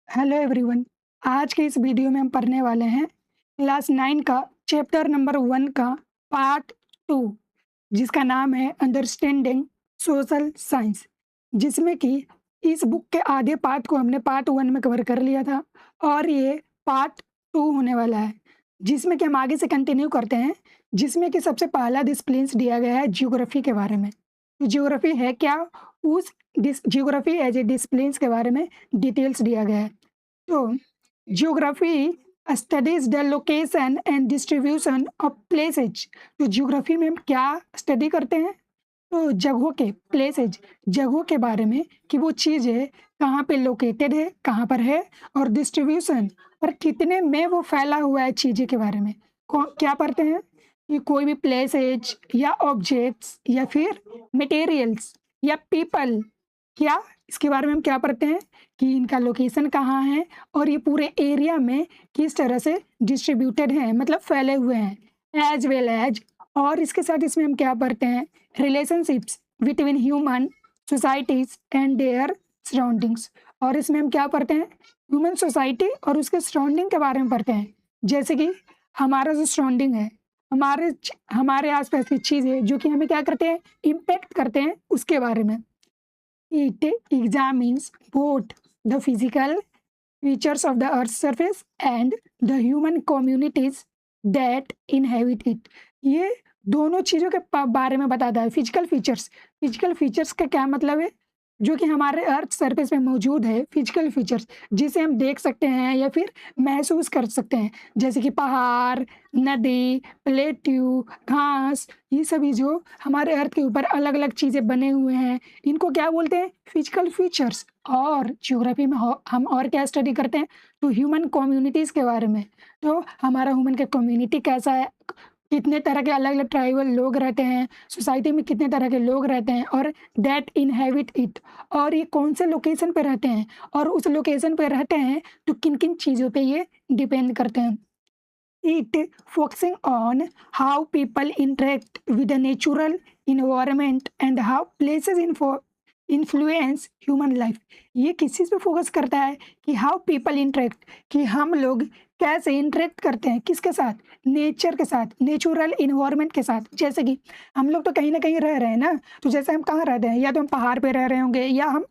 Hello everyone. आज के इस वीडियो में हम पढ़ने वाले हैं क्लास 9 का चैप्टर नंबर 1 का पार्ट 2, जिसका नाम है अंडरस्टैंडिंग सोशल साइंस। जिसमें कि इस बुक के आधे पार्ट को हमने पार्ट 1 में कवर कर लिया था और ये पार्ट 2 होने वाला है, जिसमें कि हम आगे से कंटिन्यू करते हैं। जिसमें कि सबसे पहला डिसिप्लिन्स दिया गया है जियोग्राफी के बारे में। तो जियोग्राफी है क्या, उस जियोग्राफी एज ए डिसिप्लिन्स के बारे में डिटेल्स दिया गया है। तो geography studies the location and distribution of places. तो ज्योग्राफी में हम क्या स्टडी करते हैं? तो जगहों के प्लेसेज, जगहों के बारे में कि वो चीज़ें कहाँ पे लोकेटेड है, कहाँ पर है, और डिस्ट्रीब्यूशन और कितने में वो फैला हुआ है चीज़ें के बारे में क्या पढ़ते हैं कि कोई भी प्लेसेज या ऑब्जेक्ट्स या फिर मटेरियल्स या पीपल, क्या इसके बारे में हम क्या पढ़ते हैं कि इनका लोकेशन कहाँ है और ये पूरे एरिया में किस तरह से डिस्ट्रीब्यूटेड हैं, मतलब फैले हुए हैं एज वेल एज। और इसके साथ इसमें हम क्या पढ़ते हैं, relationships between human societies and there surroundings. और इसमें हम क्या पढ़ते हैं, ह्यूमन सोसाइटी और उसके सराउंडिंग के बारे में पढ़ते हैं। जैसे कि हमारा जो सराउंडिंग है, हमारे हमारे आसपास की चीज़ें जो कि हमें क्या करते हैं, इम्पेक्ट करते हैं, उसके बारे में। It examines both the physical features of the Earth's surface and the human communities that inhabit it। ये दोनों चीज़ों के बारे में बताता है। फिजिकल फीचर्स का क्या मतलब है, जो कि हमारे अर्थ सरफेस पे मौजूद है, फिजिकल फीचर्स जिसे हम देख सकते हैं या फिर महसूस कर सकते हैं, जैसे कि पहाड़, नदी, प्लेट्यू, घास, ये सभी जो हमारे अर्थ के ऊपर अलग अलग चीज़ें बने हुए हैं, इनको क्या बोलते हैं, फिजिकल फीचर्स। और ज्योग्राफी में हम और क्या स्टडी करते हैं, तो ह्यूमन कम्युनिटीज़ के बारे में। तो हमारा ह्यूमन का कम्युनिटी कैसा है, कितने तरह के अलग अलग ट्राइबल लोग रहते हैं, सोसाइटी में कितने तरह के लोग रहते हैं, और दैट इनहेबिट इट, और ये कौन से लोकेशन पे रहते हैं, और उस लोकेशन पे रहते हैं तो किन किन चीज़ों पे ये डिपेंड करते हैं। It focusing on how people interact with the natural environment and how places influence human life। ये किस चीज़ पे फोकस करता है कि हाउ पीपल इंटरेक्ट, कि हम लोग कैसे इंटरेक्ट करते हैं किसके साथ, नेचर के साथ, नेचुरल इन्वायरमेंट के साथ। जैसे कि हम लोग तो कहीं ना कहीं रह रहे हैं ना, तो जैसे हम कहाँ रहते हैं, या तो हम पहाड़ पे रह रहे होंगे, या हम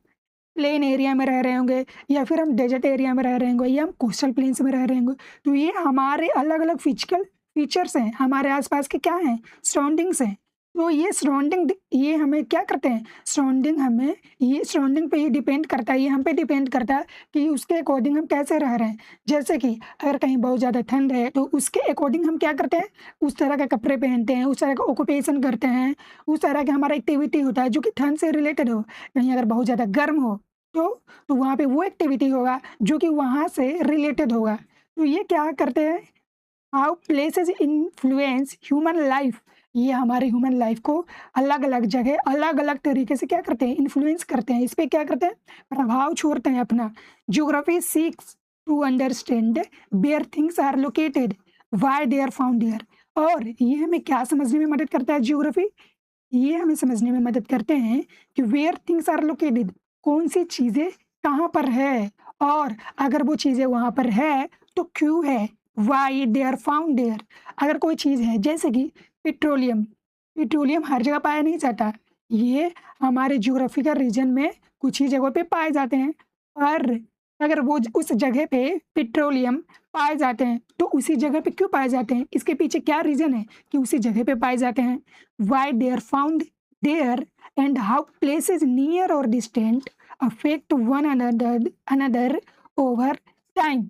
प्लेन एरिया में रह रहे होंगे, या फिर हम डेजर्ट एरिया में रह रहे होंगे, या हम कोस्टल प्लेन्स में रह रहे होंगे। तो ये हमारे अलग अलग फिजिकल फीचर्स हैं, हमारे आसपास के क्या हैं, सराउंडिंग्स हैं। तो ये सराउंडिंग ये हमें क्या करते हैं, सराउंडिंग हमें, ये सराउंडिंग पे ही डिपेंड करता है, ये हम पे डिपेंड करता है कि उसके अकॉर्डिंग हम कैसे रह रहे हैं। जैसे कि अगर कहीं बहुत ज़्यादा ठंड है तो उसके अकॉर्डिंग हम क्या करते हैं, उस तरह के कपड़े पहनते हैं, उस तरह का ऑक्यूपेशन करते हैं, उस तरह का हमारा एक्टिविटी होता है जो कि ठंड से रिलेटेड हो। कहीं अगर बहुत ज़्यादा गर्म हो तो तो वहाँ पे वो एक्टिविटी होगा जो कि वहाँ से रिलेटेड होगा। तो ये क्या करते हैं, how places influence human life. ये हमारे ह्यूमन लाइफ को अलग अलग जगह अलग अलग तरीके से क्या करते हैं, इन्फ्लुएंस करते हैं, इस पे क्या करते हैं, प्रभाव छोड़ते हैं अपना। Geography seeks to understand where things are located, why they are found there. और ये हमें क्या समझने में मदद करता है ज्योग्राफी, ये हमें समझने में मदद करते हैं कि वेयर थिंग्स आर लोकेटेड, कौन सी चीज़ें कहाँ पर है, और अगर वो चीज़ें वहाँ पर है तो क्यों है, why they are found there. अगर कोई चीज़ है जैसे कि पेट्रोलियम, पेट्रोलियम हर जगह पाया नहीं जाता, ये हमारे ज्योग्राफिकल रीजन में कुछ ही जगहों पे पाए जाते हैं। पर अगर वो उस जगह पे पेट्रोलियम पाए जाते हैं तो उसी जगह पे क्यों पाए जाते हैं, इसके पीछे क्या रीज़न है कि उसी जगह पे पाए जाते हैं, why they are found there, and how places near or distant affect one another over time।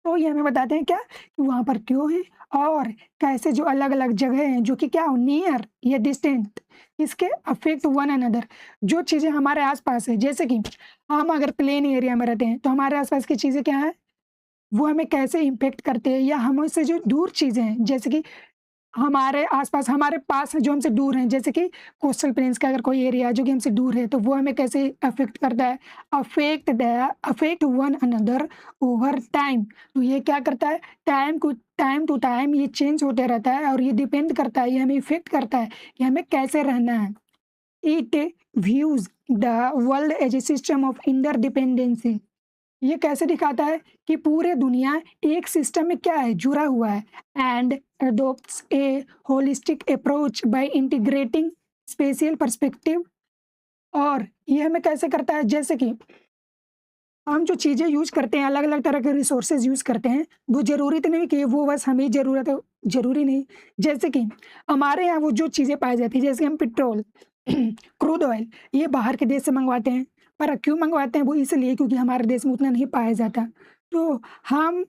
तो ये हमें बताते हैं क्या कि वहाँ पर क्यों है, और कैसे जो अलग अलग जगह हैं जो कि क्या हो, नियर या डिस्टेंट, इसके अफेक्ट वन अनदर, जो चीज़ें हमारे आसपास है। जैसे कि हम अगर प्लेन एरिया में रहते हैं तो हमारे आसपास की चीज़ें क्या है, वो हमें कैसे इम्पेक्ट करते हैं, या हमसे जो दूर चीज़ें हैं, जैसे कि हमारे आस-पास, हमारे पास जो हमसे दूर हैं, जैसे कि कोस्टल प्लेन्स का अगर कोई एरिया जो कि हमसे दूर है, तो वो हमें कैसे अफ़ेक्ट करता है, affect one another over time. तो ये क्या करता है, टाइम टू टाइम ये चेंज होते रहता है, और ये डिपेंड करता है, ये हमें इफ़ेक्ट करता है कि हमें कैसे रहना है। It views the world as a system of interdependency. ये कैसे दिखाता है कि पूरे दुनिया एक सिस्टम में क्या है, जुड़ा हुआ है, and adopts a holistic approach by integrating spatial perspective. और ये हमें कैसे करता है, जैसे कि हम जो चीज़ें यूज़ करते हैं, अलग-अलग तरह के रिसोर्सेज़ यूज़ करते हैं, वो ज़रूरी तो नहीं कि वो बस हमें ज़रूरत है, ज़रूरी नहीं। जैसे कि हमारे यहाँ वो जो चीज़ें पाई जाती हैं, जैसे हम पेट्रोल, क्रूड ऑयल, ये बाहर के देश से मँगवाते हैं। पर क्यों मँगवाते हैं? वो इसलिए क्योंकि हमारे देश में उतना नहीं पाया जाता। तो हम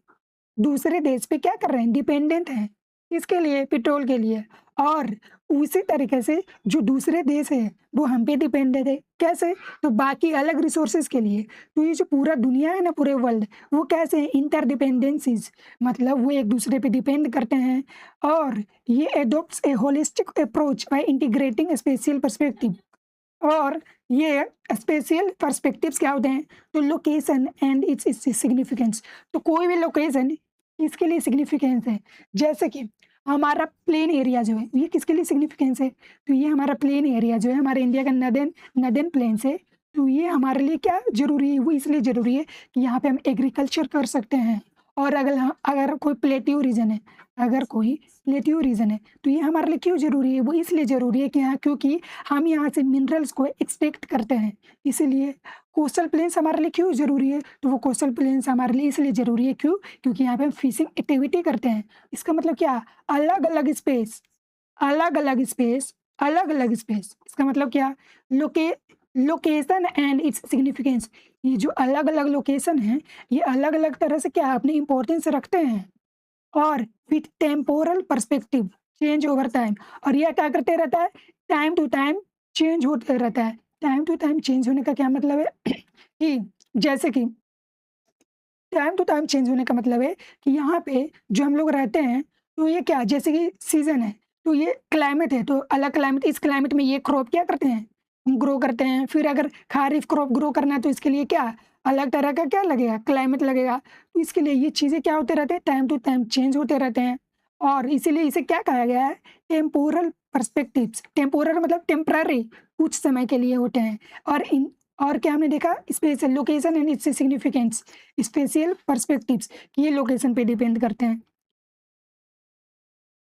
दूसरे देश पे क्या कर रहे हैं? डिपेंडेंट हैं। किसके लिए? पेट्रोल के लिए। और उसी तरीके से जो दूसरे देश हैं, वो हम पे डिपेंडेंट है। कैसे? तो बाकी अलग रिसोर्सेज़ के लिए। तो ये जो पूरा दुनिया है ना, पूरे वर्ल्ड, वो कैसे है? इंटरडिपेंडेंसीज़, मतलब वो एक-दूसरे पे डिपेंड करते हैं। और ये adopts a holistic approach by integrating spatial perspective. और ये स्पेशियल पर्सपेक्टिव्स क्या होते हैं? तो लोकेशन एंड इट्स सिग्निफिकेंस। तो कोई भी लोकेशन किसके लिए सिग्निफिकेंस है? जैसे कि हमारा प्लेन एरिया जो है, ये किसके लिए सिग्निफिकेंस है? तो ये हमारा प्लेन एरिया जो है, हमारे इंडिया का नर्दर्न नर्दर्न प्लेन्स है। तो ये हमारे लिए क्या ज़रूरी है? वो इसलिए ज़रूरी है कि यहाँ पे हम एग्रीकल्चर कर सकते हैं। और अगर कोई प्लेट्यू रीजन है, अगर कोई प्लेट्यू रीजन है, तो ये हमारे लिए क्यों ज़रूरी है? वो इसलिए ज़रूरी है कि यहाँ, क्योंकि हम यहाँ से मिनरल्स को एक्सट्रैक्ट करते हैं, इसीलिए। कोस्टल प्लेन्स हमारे लिए क्यों ज़रूरी है? तो वो कोस्टल प्लेन्स हमारे लिए इसलिए ज़रूरी है, क्यों? क्योंकि यहाँ पे हम फिशिंग एक्टिविटी करते हैं। इसका मतलब क्या? अलग-अलग स्पेस, अलग-अलग स्पेस, अलग-अलग स्पेस। इसका मतलब क्या? लोके लोकेशन एंड इट्स सिग्निफिकेंस। ये जो अलग-अलग लोकेशन है, ये अलग-अलग तरह से क्या अपनी इम्पोर्टेंस रखते हैं। और with temporal perspective change over time. और यह क्या करते रहता है? टाइम टू टाइम चेंज होते रहता है। टाइम टू टाइम चेंज होने का क्या मतलब है? कि जैसे कि टाइम टू टाइम चेंज होने का मतलब है कि यहाँ पे जो हम लोग रहते हैं, तो ये क्या, जैसे कि सीज़न है, तो ये क्लाइमेट है, तो अलग क्लाइमेट, इस क्लाइमेट में ये क्रॉप क्या करते हैं? ग्रो करते हैं। फिर अगर ख़ारिफ़ क्रॉप ग्रो करना है, तो इसके लिए क्या, अलग तरह का क्या लगेगा? क्लाइमेट लगेगा। तो इसके लिए ये चीज़ें क्या होते रहते हैं? टाइम टू टाइम चेंज होते रहते हैं। और इसीलिए इसे क्या कहा गया है? Temporal perspectives. टेम्पोरल मतलब टेम्परेरी, कुछ समय के लिए होते हैं। और क्या हमने देखा? Special location and its significance. Spatial perspectives, ये लोकेशन पे डिपेंड करते हैं।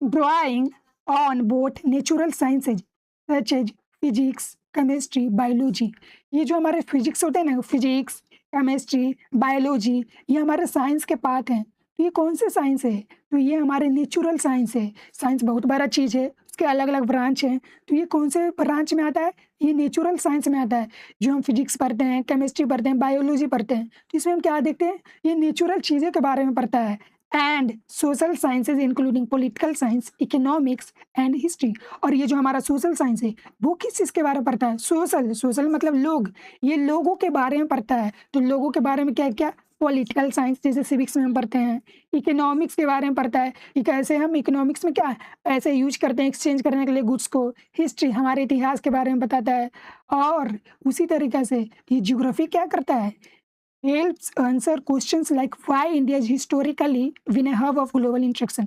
Drawing on both natural sciences such as physics, chemistry, biology. ये जो हमारे फिजिक्स होते हैं ना, फिजिक्स, केमिस्ट्री, बायोलॉजी, ये हमारे साइंस के पार्ट हैं। तो ये कौन से साइंस है? तो ये हमारे नेचुरल साइंस है। साइंस बहुत बड़ा चीज़ है, उसके अलग-अलग ब्रांच हैं। तो ये कौन से ब्रांच में आता है? ये नेचुरल साइंस में आता है। जो हम फिजिक्स पढ़ते हैं, केमिस्ट्री पढ़ते हैं, बायोलॉजी पढ़ते हैं, तो इसमें हम क्या देखते हैं? ये नेचुरल चीज़ों के बारे में पढ़ता है। And social sciences including political science, economics and history. और ये जो हमारा सोशल साइंस है, वो किस चीज़ के बारे में पढ़ता है? सोशल, सोशल मतलब लोग, ये लोगों के बारे में पढ़ता है। तो लोगों के बारे में क्या-क्या? पॉलिटिकल साइंस, जैसे सिविक्स में हम पढ़ते हैं। इकोनॉमिक्स के बारे में पढ़ता है कि कैसे हम इकोनॉमिक्स में क्या पैसे यूज़ करते हैं एक्सचेंज करने के लिए गुड्स को। हिस्ट्री हमारे इतिहास के बारे में बताता है। और उसी तरीक़े से ये ज्योग्राफी क्या करता है? helps answer questions like why India is historically been a hub of global interaction।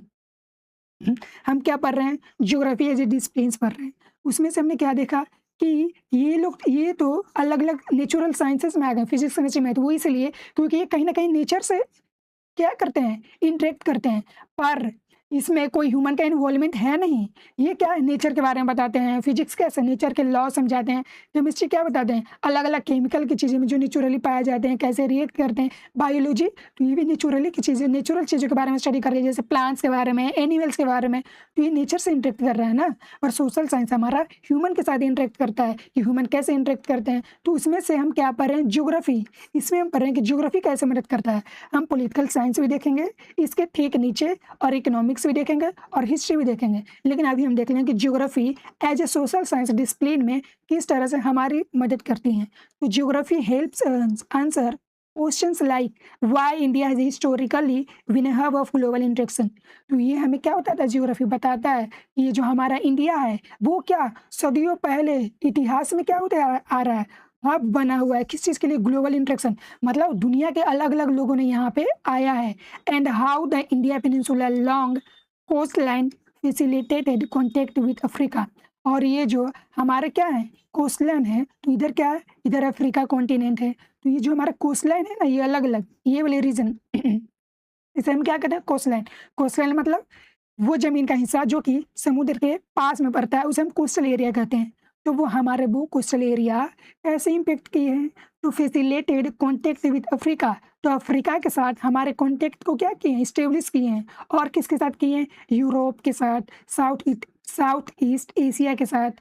हम क्या पढ़ रहे हैं? ज्योग्राफी एज ए डिसिप्लिन्स पढ़ रहे हैं। उसमें से हमने क्या देखा कि ये लोग, ये तो अलग-अलग नेचुरल साइंसेस में आ गए, फिजिक्स, केमिस्ट्री, मैथ। वो इसलिए क्योंकि ये कहीं न कहीं नेचर से क्या करते हैं? इंटरेक्ट करते हैं। पर इसमें कोई ह्यूमन का इन्वॉल्वमेंट है नहीं। ये क्या है? नेचर के बारे में बताते हैं। फिजिक्स कैसे? नेचर के लॉ समझाते हैं। केमिस्ट्री क्या बताते हैं? अलग-अलग केमिकल की चीज़ें में जो नेचुरली पाए जाते हैं, कैसे रिएक्ट करते हैं। बायोलॉजी, तो ये भी नेचुरली की चीज़ें, नेचुरल चीज़ों के बारे में स्टडी कर रही है, जैसे प्लांट्स के बारे में, एनिमल्स के बारे में। तो ये नेचर से इंटरेक्ट कर रहा है ना। और सोशल साइंस हमारा ह्यूमन के साथ इंटरेक्ट करता है कि ह्यूमन कैसे इंटरेक्ट करते हैं। तो उसमें से हम क्या पढ़ रहे हैं? ज्योग्राफी। इसमें हम पढ़ रहे हैं कि ज्योग्राफी कैसे मदद करता है। हम पॉलिटिकल साइंस भी देखेंगे इसके ठीक नीचे, और इकोनॉमिक्स भी देखेंगे और हिस्ट्री भी देखेंगे। लेकिन अभी हम देख लें कि geography as a social science discipline में किस तरह से हमारी मदद करती हैं। तो geography helps answer questions like why India has historically been a hub of global interaction. तो ये हमें क्या बताता है? ज्योग्राफी बताता है कि ये जो हमारा इंडिया है, वो क्या सदियों पहले इतिहास में क्या होते आ रहा है? हब बना हुआ है। किस चीज़ के लिए? ग्लोबल इंटरेक्शन, मतलब दुनिया के अलग-अलग लोगों ने यहाँ पे आया है। And how the India peninsula long coast line facilitated contact with Africa. और ये जो हमारे क्या है कोस्टलाइन है, तो इधर क्या है, इधर अफ्रीका कॉन्टिनेंट है। तो ये जो हमारा कोस्टलाइन है ना, ये अलग अलग ये वाले रीजन इसे हम क्या कहते हैं कोस्टलाइन। कोस्टलाइन मतलब वो जमीन का हिस्सा जो कि समुद्र के पास में पड़ता है उसे हम कोस्टल एरिया कहते हैं। तो वो हमारे वो कोस्टल एरिया कैसे इम्पेक्ट किए हैं, तो फैसिलिटेटेड कॉन्टेक्ट विद अफ्रीका। तो अफ्रीका के साथ हमारे कॉन्टेक्ट को क्या किए हैं, इस्टेब्लिश किए हैं। और किसके साथ किए हैं, यूरोप के साथ, साउथ ईस्ट एशिया के साथ।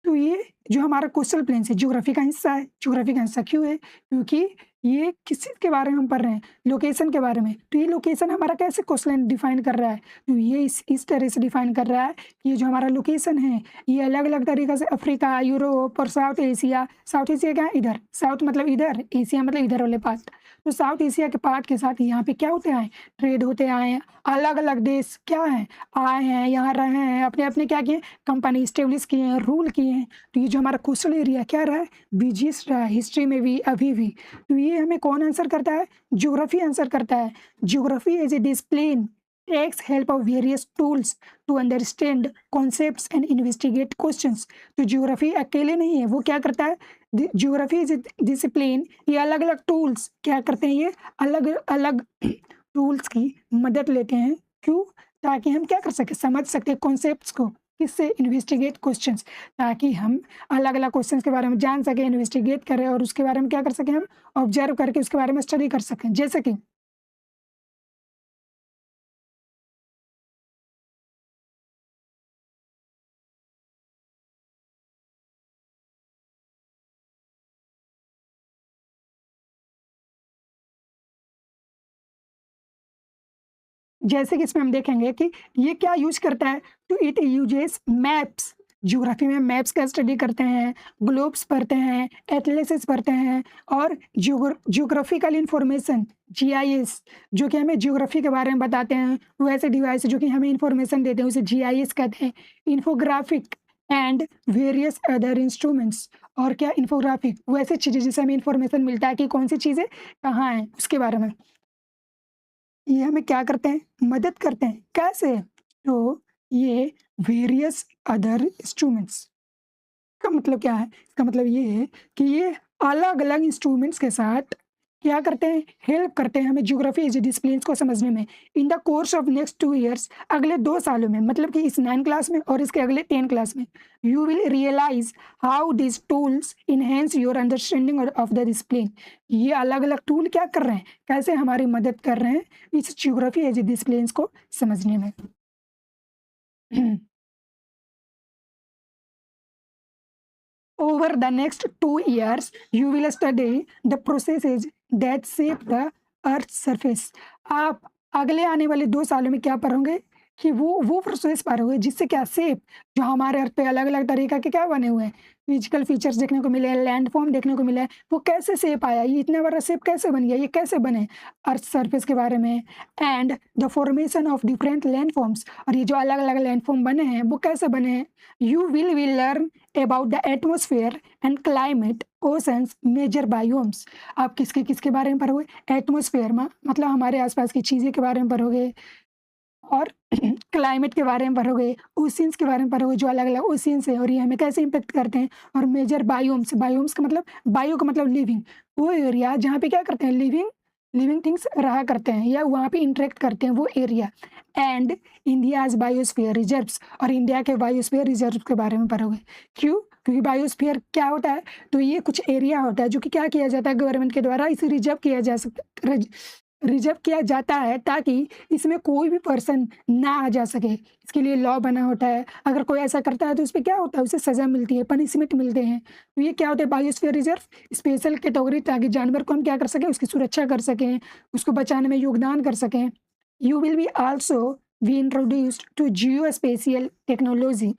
तो ये जो हमारा कोस्टल प्लेन है ज्योग्राफी का हिस्सा है। ज्योग्राफी का हिस्सा क्यों है, क्योंकि ये किस चीज़ के बारे में हम पढ़ रहे हैं, लोकेशन के बारे में। तो ये लोकेशन हमारा कैसे कोस्टलाइन डिफाइन कर रहा है, तो ये इस तरह से डिफाइन कर रहा है कि ये जो हमारा लोकेशन है ये अलग अलग तरीक़े से अफ्रीका, यूरोप और साउथ एशिया क्या है इधर, साउथ मतलब इधर, एशिया मतलब इधर वाले पार्ट। तो साउथ एशिया के पार्ट के साथ यहाँ पे क्या होते आए, ट्रेड होते आए हैं। अलग अलग देश क्या हैं, आए हैं, यहाँ रहे हैं, अपने अपने क्या किए, कंपनी इस्टेब्लिश किए हैं, रूल किए हैं। तो ये जो हमारा कोस्टल एरिया क्या रहा है, बिजिएस्ट रहा है हिस्ट्री में भी अभी भी। तो ये हमें कौन आंसर करता है, ज्योग्राफी आंसर करता है। Geography as a discipline takes help of various tools to understand concepts and investigate questions। तो ज्योग्राफी अकेले नहीं है, वो क्या करता है, ज्योग्राफी इज डिसिप्लिन, ये अलग अलग टूल्स क्या करते हैं, ये अलग अलग टूल्स की मदद लेते हैं। क्यों, ताकि हम क्या कर सके, समझ सकते कॉन्सेप्ट्स को, किससे, इन्वेस्टिगेट क्वेश्चंस, ताकि हम अलग अलग क्वेश्चंस के बारे में जान सकें, इन्वेस्टिगेट करें और उसके बारे में क्या कर सकें, हम ऑब्जर्व करके उसके बारे में स्टडी कर सकें। जैसे कि इसमें हम देखेंगे कि ये क्या यूज करता है, तो इट यूजेस मैप्स। ज्योग्राफी में मैप्स का स्टडी करते हैं, ग्लोब्स पढ़ते हैं, एटलसेस पढ़ते हैं, और ज्योग्राफिकल इंफॉर्मेशन जीआईएस जो कि हमें ज्योग्राफी के बारे में बताते हैं। वो ऐसे डिवाइस जो कि हमें इंफॉर्मेशन देते हैं उसे जीआईएस कहते हैं। Infographic and various other instruments, और क्या इन्फोग्राफिक वो ऐसी चीज़ें जिससे हमें इंफॉर्मेशन मिलता है कि कौन सी चीज़ें कहाँ हैं उसके बारे में। ये हमें क्या करते हैं, मदद करते हैं, कैसे, तो ये वेरियस अदर इंस्ट्रूमेंट्स का मतलब क्या है, इसका मतलब ये है कि ये अलग अलग इंस्ट्रूमेंट्स के साथ क्या करते हैं, हेल्प करते हैं हमें ज्योग्राफी एज डिसिप्लिन्स को समझने में। In the course of next 2 years, अगले 2 सालों में, मतलब कि इस 9 क्लास में और इसके अगले 10 क्लास में, you will realize how this tools enhance your understanding of the discipline. ये अलग अलग टूल क्या कर रहे हैं, कैसे हमारी मदद कर रहे हैं इस ज्योग्राफी एज डिसिप्लिन्स को समझने में। Over the next 2 years, you will study the processes that shape the Earth's surface। आप अगले आने वाले 2 सालों में क्या पढ़ोगे कि वो प्रोसेस पढ़ोगे जिससे क्या शेप, जो हमारे अर्थ पे अलग अलग तरीका के क्या बने हुए हैं, फिजिकल फीचर्स देखने को मिले हैं, लैंड फॉर्म देखने को मिला है, वो कैसे शेप आया, ये इतना बड़ा शेप कैसे बन गया, ये कैसे बने, अर्थ सरफेस के बारे में। And the formation of different land forms, और ये जो अलग अलग लैंड फॉर्म बने हैं वो कैसे बने हैं। You will learn about the atmosphere and climate, oceans, major biomes. आप किसके किसके बारे में पढ़ोगे, एटमोसफेयर में मतलब हमारे आसपास की चीज़ें के बारे में पढ़ोगे, और क्लाइमेट के बारे में पढ़ोगे, ओशियंस के बारे में पढ़ोगे, जो अलग अलग ओशियंस है और ये हमें कैसे इम्पेक्ट करते हैं। और मेजर बायोम्स, बायोम्स का मतलब, बायो का मतलब लिविंग, वो एरिया जहाँ पे क्या करते हैं, लिविंग लिविंग थिंग्स रहा करते हैं या वहाँ पे इंटरेक्ट करते हैं, वो area. And India's biosphere reserves, और इंडिया के बायोस्फीयर रिजर्व के बारे में पढ़ोगे। क्यों, क्योंकि बायोस्फीयर क्या होता है, तो ये कुछ एरिया होता है जो कि क्या किया जाता है, गवर्नमेंट के द्वारा इसे रिजर्व किया जाता है ताकि इसमें कोई भी पर्सन ना आ जा सके। इसके लिए लॉ बना होता है, अगर कोई ऐसा करता है तो उस पर क्या होता है, उसे सज़ा मिलती है, पनिशमेंट मिलते हैं। तो ये क्या होता है, बायोस्फीयर रिजर्व स्पेशल कैटेगरी, ताकि जानवर को हम क्या कर सकें, उसकी सुरक्षा कर सकें, उसको बचाने में योगदान कर सकें। You will be also be introduced to geospatial technology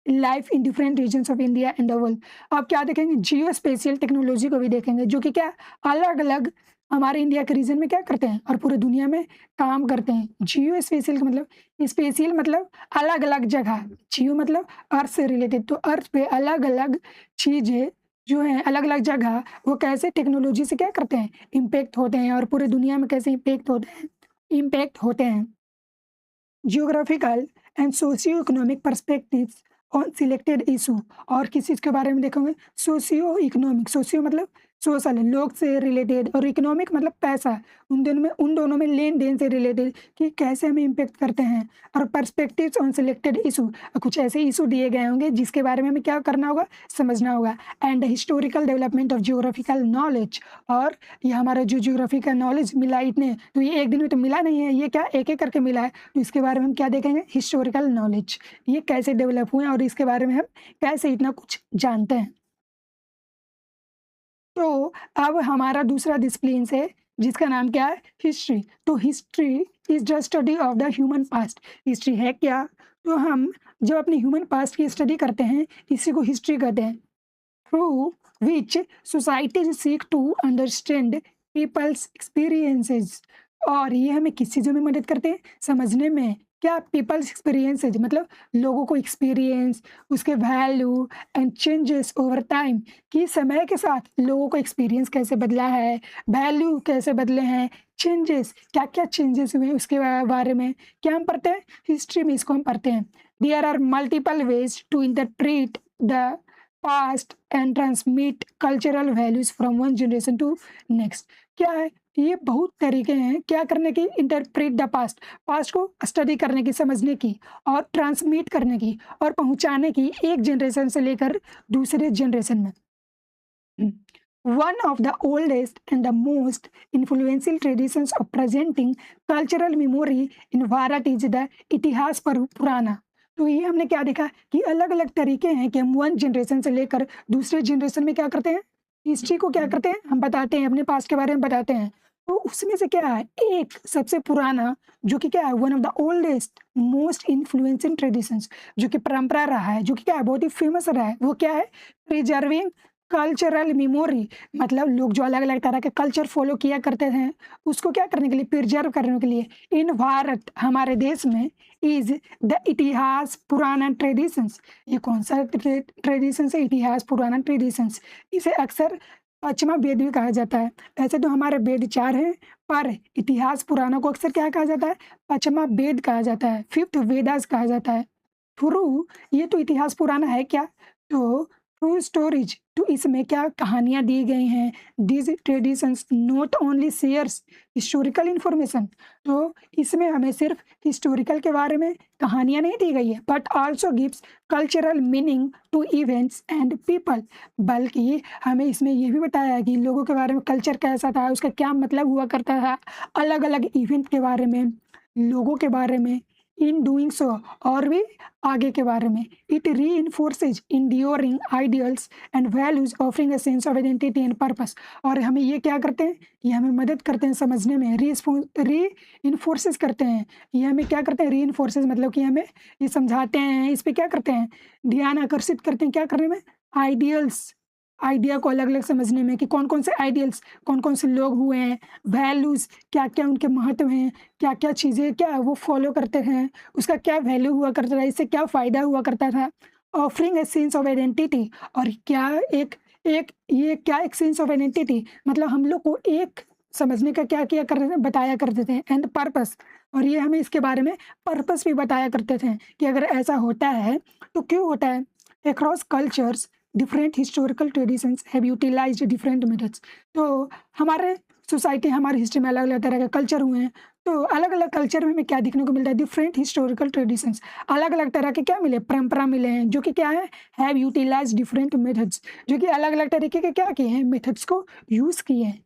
life in different regions of India and the world. आप क्या देखेंगे, जियो स्पेशियल टेक्नोलॉजी को भी देखेंगे, जो कि क्या अलग अलग हमारे इंडिया के रीजन में क्या करते हैं और पूरे दुनिया में काम करते हैं। जियो स्पेशियल का मतलब, स्पेशियल मतलब अलग अलग जगह, जियो मतलब अर्थ से रिलेटेड, तो अर्थ पे अलग अलग चीज़ें जो हैं, अलग अलग जगह, वो कैसे टेक्नोलॉजी से क्या करते हैं, इम्पेक्ट होते हैं, और पूरे दुनिया में कैसे इम्पेक्ट होते हैं। Geographical and socio-economic perspectives on selected issue, और किस चीज़ के बारे में देखेंगे, सोशियो इकोनॉमिक, सोशियो मतलब सोशल, लोग से रिलेटेड, और इकोनॉमिक मतलब पैसा, उन दोनों में लेन देन से रिलेटेड कि कैसे हमें इम्पेक्ट करते हैं, और पर्सपेक्टिव्स ऑन सिलेक्टेड इशू, कुछ ऐसे इशू दिए गए होंगे जिसके बारे में हमें क्या करना होगा, समझना होगा। And historical development of geographical knowledge, और ये हमारा जो जियोग्राफी का नॉलेज मिला इतने, तो ये एक दिन में तो मिला नहीं है, ये क्या एक एक करके मिला है, तो इसके बारे में हम क्या देखेंगे, हिस्टोरिकल नॉलेज, ये कैसे डेवलप हुए और इसके बारे में हम कैसे इतना कुछ जानते हैं। तो अब हमारा दूसरा डिसिप्लिन है जिसका नाम क्या है, हिस्ट्री। तो history is the study of the human past. History है क्या, तो हम जब अपने ह्यूमन पास्ट की स्टडी करते हैं इसी को हिस्ट्री कहते हैं। Through which societies seek to understand people's experiences, और ये हमें किस चीज़ों में मदद करते हैं, समझने में। क्या, पीपल्स एक्सपीरियंसेस मतलब लोगों को एक्सपीरियंस, उसके value and changes over time, कि समय के साथ लोगों को एक्सपीरियंस कैसे बदला है, वैल्यू कैसे बदले हैं, चेंजेस क्या क्या चेंजेस हुए हैं उसके बारे में क्या हम पढ़ते हैं, हिस्ट्री में इसको हम पढ़ते हैं। There are multiple ways to interpret the past and transmit cultural values from one generation to next. क्या है, ये बहुत तरीके हैं क्या करने की, इंटरप्रेट द पास्ट, पास्ट को स्टडी करने की, समझने की, और ट्रांसमिट करने की, और पहुंचाने की एक जनरेशन से लेकर दूसरे जनरेशन में। One of the oldest and the most influential traditions of presenting cultural memory in Bharat is the इतिहास पर पुराना। तो ये हमने क्या देखा कि अलग अलग तरीके हैं कि हम वन जनरेशन से लेकर दूसरे जनरेशन में क्या करते हैं, हिस्ट्री को क्या करते हैं, हम बताते हैं, अपने पास्ट के बारे में बताते हैं। तो उसमें से क्या है, एक सबसे पुराना जो कि क्या है, one of the oldest most influencing traditions, जो कि परंपरा रहा है, जो कि क्या है, बहुत ही फेमस रहा है, वो क्या है, प्रिजर्विंग कल्चरल मेमोरी। मतलब लोग जो अलग अलग तरह के कल्चर फॉलो किया करते हैं उसको क्या करने के लिए, प्रिजर्व करने के लिए। इन भारत, हमारे देश में, इज द इतिहास पुराना ट्रेडिशंस। ये कौन सा ट्रेडिशंस है, इतिहास पुराना ट्रेडिशंस। इसे अक्सर पश्चिमा वेद भी कहा जाता है। ऐसे तो हमारे वेद 4 हैं, पर इतिहास पुराना को अक्सर क्या कहा जाता है, पश्चिमा वेद कहा जाता है, 5th वेदास कहा जाता है। थ्रू, ये तो इतिहास पुराना है क्या, तो थ्रू स्टोरीज, तो इसमें क्या कहानियाँ दी गई हैं। This traditions not only shares historical information, तो इसमें हमें सिर्फ हिस्टोरिकल के बारे में कहानियाँ नहीं दी गई है, but also gives cultural meaning to events and people. बल्कि हमें इसमें ये भी बताया है कि लोगों के बारे में, कल्चर कैसा था, उसका क्या मतलब हुआ करता था, अलग अलग इवेंट के बारे में, लोगों के बारे में, इन डूइंग सो, और भी आगे के बारे में। It reinforces enduring ideals and values offering a sense of identity and purpose. और हमें ये क्या करते हैं, ये हमें मदद करते हैं समझने में, री-इन्फोर्सेज करते हैं। ये हमें क्या करते हैं, री-इन्फोर्सेज मतलब कि हमें ये समझाते हैं, इस पर क्या करते हैं, ध्यान आकर्षित करते हैं, क्या करने में, आइडियल्स, आइडिया को अलग अलग समझने में, कि कौन कौन से आइडियल्स, कौन कौन से लोग हुए हैं, वैल्यूज़ क्या क्या उनके महत्व हैं, क्या क्या चीज़ें क्या वो फॉलो करते हैं, उसका क्या वैल्यू हुआ करता था, इससे क्या फ़ायदा हुआ करता था। Offering a sense of identity, और क्या एक एक ये क्या एक सेंस ऑफ आइडेंटिटी, मतलब हम लोग को एक समझने का क्या किया करते थे, बताया करते थे। एंड पर्पस, और ये हमें इसके बारे में पर्पस भी बताया करते थे कि अगर ऐसा होता है तो क्यों होता है। Across cultures different historical traditions have utilized different methods. तो हमारे सोसाइटी, हमारी हिस्ट्री में अलग अलग तरह के कल्चर हुए हैं, तो अलग अलग कल्चर में हमें क्या देखने को मिलता है, डिफरेंट हिस्टोरिकल ट्रेडिशंस, अलग अलग तरह के क्या मिले, परंपरा मिले हैं, जो कि क्या है, हैव यूटिलाइज्ड डिफरेंट मेथड्स, जो कि अलग अलग तरीके के क्या किए हैं, मेथड्स को यूज़ किए हैं।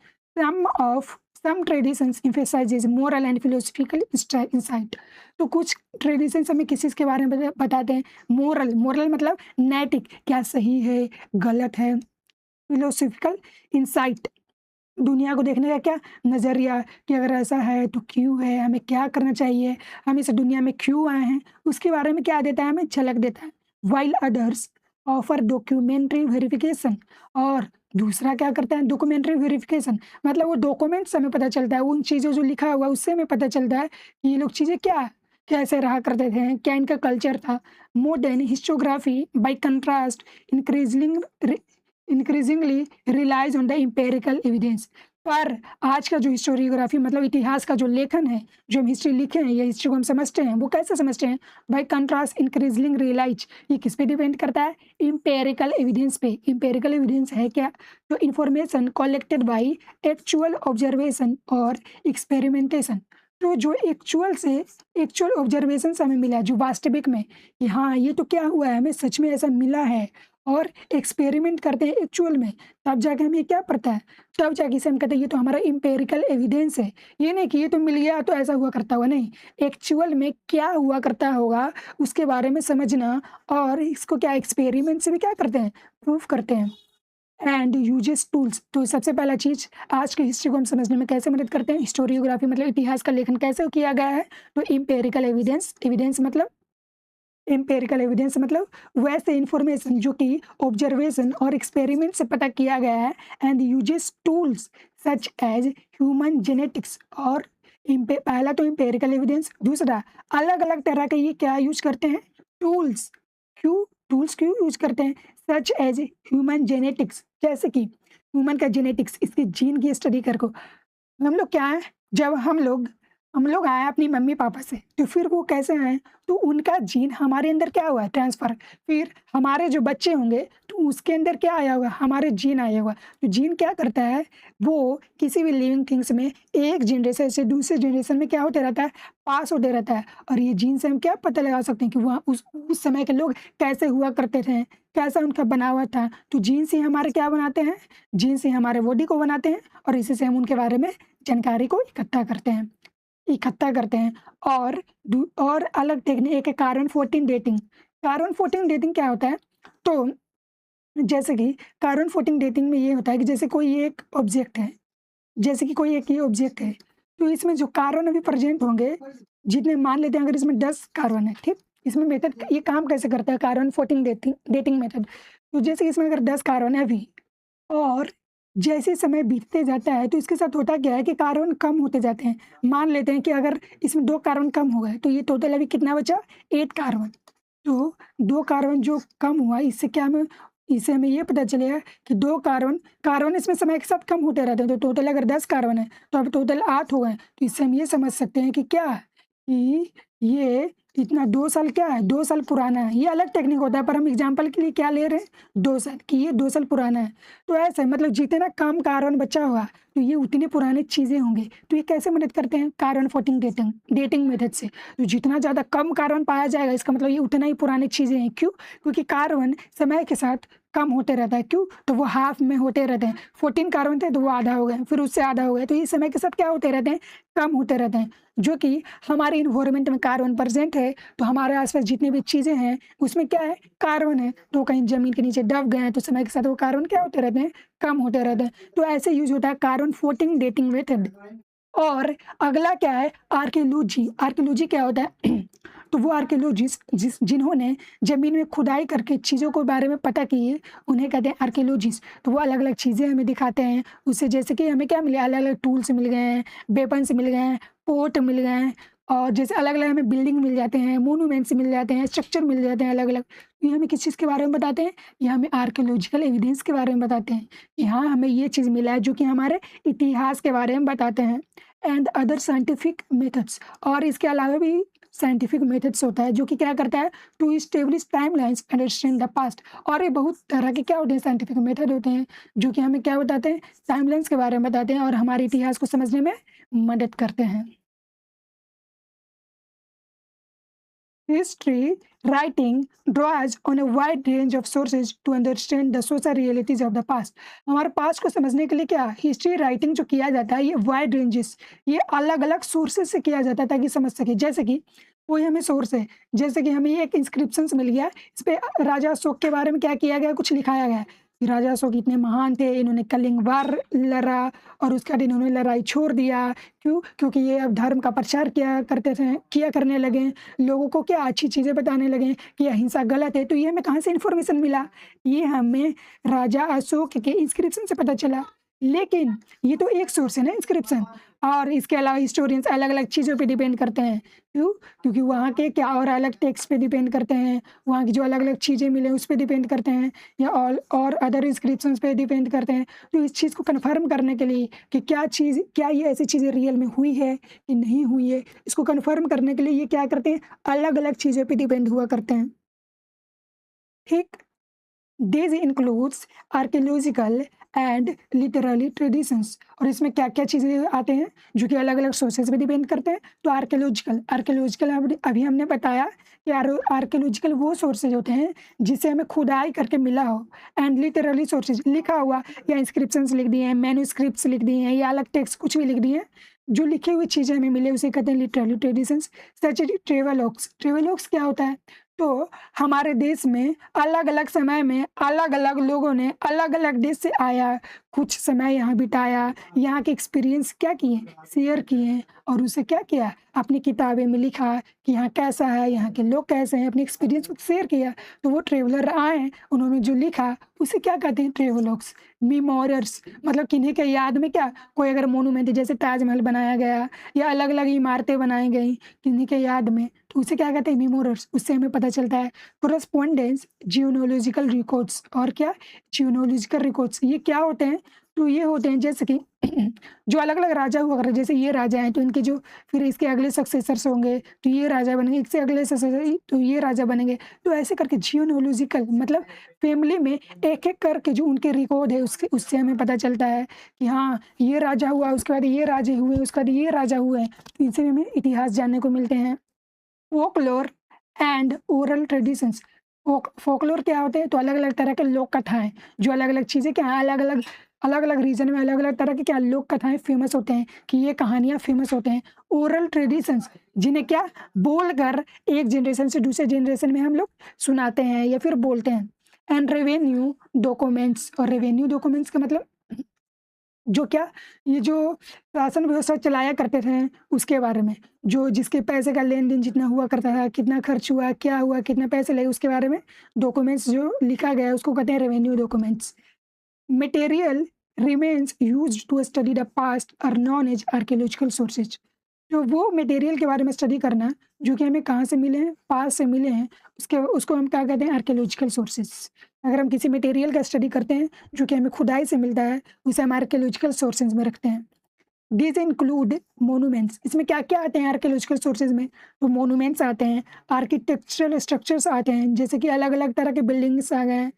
Some traditions emphasizes moral and philosophical insight। तो कुछ ट्रेडिशंस हमें किस चीज़ के बारे में बताते हैं, मोरल मतलब नैतिक, क्या सही है गलत है। फिलोसफिकल इंसाइट, दुनिया को देखने का क्या नज़रिया, कि अगर ऐसा है तो क्यों है, हमें क्या करना चाहिए, हम इस दुनिया में क्यों आए हैं, उसके बारे में क्या देता है, हमें झलक देता है। While others offer documentary verification, और दूसरा क्या करता है, डॉक्यूमेंट्री वेरिफिकेशन, मतलब वो डॉक्यूमेंट्स हमें पता चलता है, उन चीज़ों जो लिखा हुआ है उससे हमें पता चलता है कि ये लोग चीज़ें क्या कैसे रहा करते थे, क्या इनका कल्चर था। Modern historiography by contrast increasingly relies on the empirical evidence. पर आज का जो हिस्टोरियोग्राफी मतलब इतिहास का जो लेखन है, जो हम हिस्ट्री लिखे हैं या हिस्ट्री को हम समझते हैं, वो कैसे समझते हैं? By contrast increasing realize. ये किस पे डिपेंड करता है? इम्पेरिकल एविडेंस पे। इम्पेरिकल एविडेंस है क्या? जो information collected by actual observation और एक्सपेरिमेंटेशन। तो जो एक्चुअल ऑब्जर्वेशन से हमें मिला, जो वास्तविक में कि हाँ ये तो क्या हुआ है, हमें सच में ऐसा मिला है, और एक्सपेरिमेंट करते हैं एक्चुअल में, तब जाके हमें क्या पता है, तब जाके से हम कहते हैं ये तो हमारा इम्पेरिकल एविडेंस है। ये नहीं कि ये तो मिल गया तो ऐसा हुआ करता होगा, नहीं, एक्चुअल में क्या हुआ करता होगा उसके बारे में समझना, और इसको क्या एक्सपेरिमेंट से भी क्या करते हैं, प्रूफ करते हैं। And uses tools. तो सबसे पहला चीज़, आज की हिस्ट्री को हम समझने में कैसे मदद करते हैं? हिस्टोरियोग्राफी मतलब इतिहास का लेखन कैसे किया गया है? तो इम्पेरिकल एविडेंस। एम्पिरिकल एविडेंस मतलब वैसे इंफॉर्मेशन जो कि ऑब्जर्वेशन और एक्सपेरिमेंट से पता किया गया है। And uses tools such as human genetics. और पहला तो एम्पिरिकल एविडेंस, दूसरा अलग अलग तरह के ये क्या यूज करते हैं? टूल्स क्यों यूज करते हैं? सच एज ह्यूमन जेनेटिक्स, जैसे कि ह्यूमन का जेनेटिक्स, इसकी जीन की स्टडी कर को। हम लोग क्या है, जब हम लोग आए अपनी मम्मी पापा से, तो फिर वो कैसे आए, तो उनका जीन हमारे अंदर क्या हुआ है, ट्रांसफर। फिर हमारे जो बच्चे होंगे तो उसके अंदर क्या आया होगा, हमारे जीन आया होगा। तो जीन क्या करता है, वो किसी भी लिविंग थिंग्स में एक जनरेशन से दूसरे जनरेशन में क्या होते रहता है, पास होते रहता है। और ये जीन से हम क्या पता लगा सकते हैं कि वहाँ उस समय के लोग कैसे हुआ करते थे, कैसा उनका बना हुआ था। तो जीन से हमारे क्या बनाते हैं, जीन से हमारे बॉडी को बनाते हैं, और इसी से हम उनके बारे में जानकारी को इकट्ठा करते हैं। और अलग टेक्निक एक है कार्बन 14 डेटिंग। कार्बन 14 डेटिंग क्या होता है, तो जैसे कि कार्बन 14 डेटिंग में ये होता है कि जैसे कोई एक ऑब्जेक्ट है, तो इसमें जो कार्बन अभी प्रेजेंट होंगे, जितने मान लेते हैं अगर इसमें 10 कार्बन है, ठीक, इसमें मेथड ये काम कैसे करता है, कार्बन 14 डेटिंग मेथड। तो जैसे कि इसमें अगर 10 कार्बन है अभी, और जैसे समय बीतते जाता है तो इसके साथ होता क्या है कि कार्बन कम होते जाते हैं। मान लेते हैं कि अगर इसमें 2 कार्बन कम हो गए, तो ये टोटल अभी कितना बचा, 8 कार्बन। तो 2 कार्बन जो कम हुआ, इससे हमें ये पता चलेगा कि 2 कार्बन इसमें समय के साथ कम होते रहते हैं। तो टोटल अगर 10 कार्बन है तो अब टोटल 8 हो गए। तो इससे हम ये समझ सकते हैं कि क्या, कि ये इतना 2 साल क्या है, 2 साल पुराना है। ये अलग टेक्निक होता है, पर हम एग्जाम्पल के लिए क्या ले रहे हैं, 2 साल, कि ये 2 साल पुराना है। तो ऐसे मतलब जितना कम कार्बन बचा हुआ, तो ये उतनी पुरानी चीज़ें होंगी। तो ये कैसे मदद करते हैं, कार्बन 14 डेटिंग मेथड से। तो जितना ज़्यादा कम कार्बन पाया जाएगा, इसका मतलब ये उतना ही पुरानी चीज़ें हैं। क्यों? क्योंकि कार्बन समय के साथ कम होते रहता है। क्यों? तो वो हाफ में होते रहते हैं। 14 कार्बन थे तो वो आधा हो गए, फिर उससे आधा हो गए। तो ये समय के साथ क्या होते रहते हैं, कम होते रहते हैं। जो कि हमारे इन्वायरमेंट में कार्बन प्रेजेंट है, तो हमारे आसपास जितनी भी चीज़ें हैं उसमें क्या है, कार्बन है। तो कहीं ज़मीन के नीचे दब गए हैं तो समय के साथ वो कार्बन क्या होते रहते हैं, कम होते रहते हैं। तो ऐसे यूज होता है कार्बन 14 डेटिंग मेथड। और अगला क्या है, आर्कियोलॉजी क्या होता है तो वो आर्कियोलॉजिस्ट जिन्होंने ज़मीन में खुदाई करके चीज़ों के बारे में पता किए, उन्हें कहते हैं आर्कियोलॉजिस्ट। तो वो अलग अलग चीज़ें हमें दिखाते हैं, उससे जैसे कि हमें क्या मिले, अलग अलग टूल्स मिल गए हैं, वेपन्स मिल गए हैं, पोर्ट मिल गए हैं, और जैसे अलग अलग हमें बिल्डिंग मिल जाते हैं, मोनूमेंट्स मिल जाते हैं, स्ट्रक्चर मिल जाते हैं अलग अलग। ये हमें किस चीज़ के बारे में बताते हैं, ये हमें आर्कियोलॉजिकल एविडेंस के बारे में बताते हैं कि हाँ हमें ये चीज़ मिला है, जो कि हमारे इतिहास के बारे में बताते हैं। एंड अदर साइंटिफिक मेथड्स, और इसके अलावा भी साइंटिफिक मेथड्स होता है जो कि क्या करता है, to establish timelines understand the past. और ये बहुत तरह के क्या होते हैं, साइंटिफिक मेथड होते हैं जो कि हमें क्या बताते हैं, टाइमलाइंस के बारे में बताते हैं और हमारे इतिहास को समझने में मदद करते हैं। History writing draws on a wide range of sources to understand the social realities of the past। हमारे पास्ट को समझने के लिए क्या, हिस्ट्री राइटिंग जो किया जाता है, ये वाइड रेंजेस, ये अलग अलग सोर्सेज से किया जाता है ताकि समझ सके। जैसे कि कोई हमें सोर्स है, जैसे कि हमें एक इंस्क्रिप्शन मिल गया, इस पे राजा अशोक के बारे में क्या किया गया, कुछ लिखाया गया है कि राजा अशोक इतने महान थे, इन्होंने कलिंग वार लड़ा और उसके बाद इन्होंने लड़ाई छोड़ दिया। क्यों? क्योंकि ये अब धर्म का प्रचार किया करने लगे, लोगों को क्या अच्छी चीज़ें बताने लगे कि अहिंसा गलत है। तो ये हमें कहाँ से इन्फॉर्मेशन मिला, ये हमें राजा अशोक के इंस्क्रिप्शन से पता चला। लेकिन ये तो एक सोर्स है ना इंस्क्रिप्शन, और इसके अलावा हिस्टोरियंस अलग-अलग चीज़ों पे डिपेंड करते हैं। क्यों? क्योंकि वहाँ के क्या और अलग टेक्स्ट पे डिपेंड करते हैं, वहाँ की जो अलग-अलग चीज़ें मिले उस पे डिपेंड करते हैं या और अदर इंस्क्रिप्शंस पे डिपेंड करते हैं। तो इस चीज़ को कन्फर्म करने के लिए कि क्या ये ऐसी चीज़ें रियल में हुई है कि नहीं हुई है, इसको कन्फर्म करने के लिए ये क्या करते हैं, अलग-अलग चीज़ों पे डिपेंड हुआ करते हैं। ठीक? These includes archaeological and literary traditions. और इसमें क्या-क्या चीज़ें आते हैं जो कि अलग-अलग सोर्सेज़ पे डिपेंड करते हैं। तो आर्कियोलॉजिकल अभी हमने बताया कि आर्कियोलॉजिकल वो सोर्सेज़ होते हैं जिससे हमें खुदाई करके मिला हो। एंड लिटरेरी सोर्सेज़ लिखा हुआ या इंस्क्रिप्शंस लिख दिए हैं, मैन्युस्क्रिप्ट्स लिख दिए हैं या अलग टेक्स्ट कुछ भी लिख दिए हैं, जो लिखी हुई चीज़ें हमें मिले उसे कहते हैं लिटरेरी ट्रेडिशंस। सच ट्रेवलॉग्स। ट्रेवलॉग्स क्या होता है? तो हमारे देश में अलग-अलग समय में अलग-अलग लोगों ने अलग-अलग देश से आया, कुछ समय यहाँ बिताया, यहाँ के एक्सपीरियंस क्या किए, शेयर किए और उसे क्या किया, अपनी किताबें में लिखा कि यहाँ कैसा है, यहाँ के लोग कैसे हैं, अपने एक्सपीरियंस को शेयर किया। तो वो ट्रैवलर आए, उन्होंने जो लिखा उसे क्या कहते हैं, ट्रैवलॉग्स। मेमोयर्स मतलब किन्हीं के याद में क्या, कोई अगर मोनूमेंट जैसे ताजमहल बनाया गया या अलग-अलग इमारतें बनाई गई किन्हीं के याद में, तो उसे क्या कहते हैं, मेमोयर्स। उससे हमें पता चलता है। कोरेस्पोंडेंस, जियोलॉजिकल रिकॉर्ड्स और क्या, जियोलॉजिकल रिकॉर्ड्स। ये क्या होते हैं? तो ये होते हैं जैसे कि जो अलग-अलग राजा हुआ करते हैं, जैसे ये राजा हैं तो इनके जो फिर इसके अगले सक्सेसर्स होंगे, तो ये राजा बनेंगे, इससे अगले सक्सेसर तो ये राजा बनेंगे। तो ऐसे करके जियोलॉजिकल मतलब फैमिली में एक-एक करके जो उनके रिकॉर्ड है उससे हमें पता चलता है कि हाँ, ये राजा हुआ, उसके बाद ये राजे हुए, उसके बाद ये राजा हुए। तो इनसे भी हमें इतिहास जानने को मिलते हैं। Folklore and oral traditions. Folklore क्या होते हैं? तो अलग-अलग तरह के लोक कथाएँ, जो अलग-अलग चीज़ें क्या हैं, अलग-अलग रीजन में अलग-अलग तरह की क्या लोक कथाएँ फेमस होते हैं कि ये कहानियाँ फेमस होते हैं। ओरल ट्रेडिशंस जिन्हें क्या बोलकर एक जनरेशन से दूसरे जनरेशन में हम लोग सुनाते हैं या फिर बोलते हैं। And revenue documents. और रेवेन्यू डॉक्यूमेंट्स का मतलब जो क्या, ये जो शासन व्यवस्था चलाया करते थे उसके बारे में, जो जिसके पैसे का लेन-देन जितना हुआ करता था, कितना खर्च हुआ, क्या हुआ, कितने पैसे लगे, उसके बारे में डॉक्यूमेंट्स जो लिखा गया है उसको कहते हैं revenue documents. Material remains used to study the past are known as archaeological sources. तो वो मटेरियल के बारे में स्टडी करना जो कि हमें कहाँ से मिले हैं, पास्ट से मिले हैं, उसको हम क्या कहते हैं, आर्कियोलॉजिकल सोर्सेज। अगर हम किसी मटेरियल का स्टडी करते हैं जो कि हमें खुदाई से मिलता है, उसे हम आर्कियोलॉजिकल सोर्सेज में रखते हैं। These include monuments. इसमें क्या-क्या आते हैं आर्कियोलॉजिकल सोर्सेज में? तो मोनूमेंट्स आते हैं, आर्किटेक्चरल स्ट्रक्चर्स आते हैं, जैसे कि अलग-अलग तरह के बिल्डिंग्स आ गए हैं।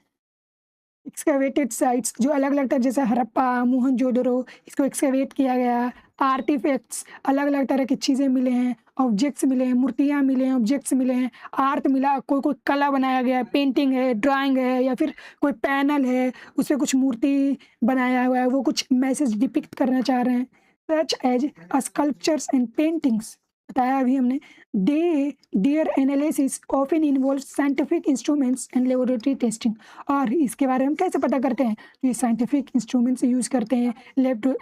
एक्सकवेटेड साइट्स जो अलग-अलग तरह, जैसे हड़प्पा, मोहनजोदड़ो, इसको एक्सकवेट किया गया। आर्टिफैक्ट्स अलग-अलग तरह की चीज़ें मिले हैं, ऑब्जेक्ट्स मिले हैं, मूर्तियाँ मिले हैं, ऑब्जेक्ट्स मिले हैं, आर्ट मिला, कोई कला बनाया गया है, पेंटिंग है, ड्राइंग है या फिर कोई पैनल है, उसपे कुछ मूर्ति बनाया हुआ है, वो कुछ मैसेज डिपिक्ट करना चाह रहे हैं। Such as sculptures and paintings बताया अभी हमने। Their analysis often involve scientific instruments and laboratory testing. और इसके बारे में हम कैसे पता करते हैं? तो ये साइंटिफिक इंस्ट्रूमेंट्स यूज़ करते हैं,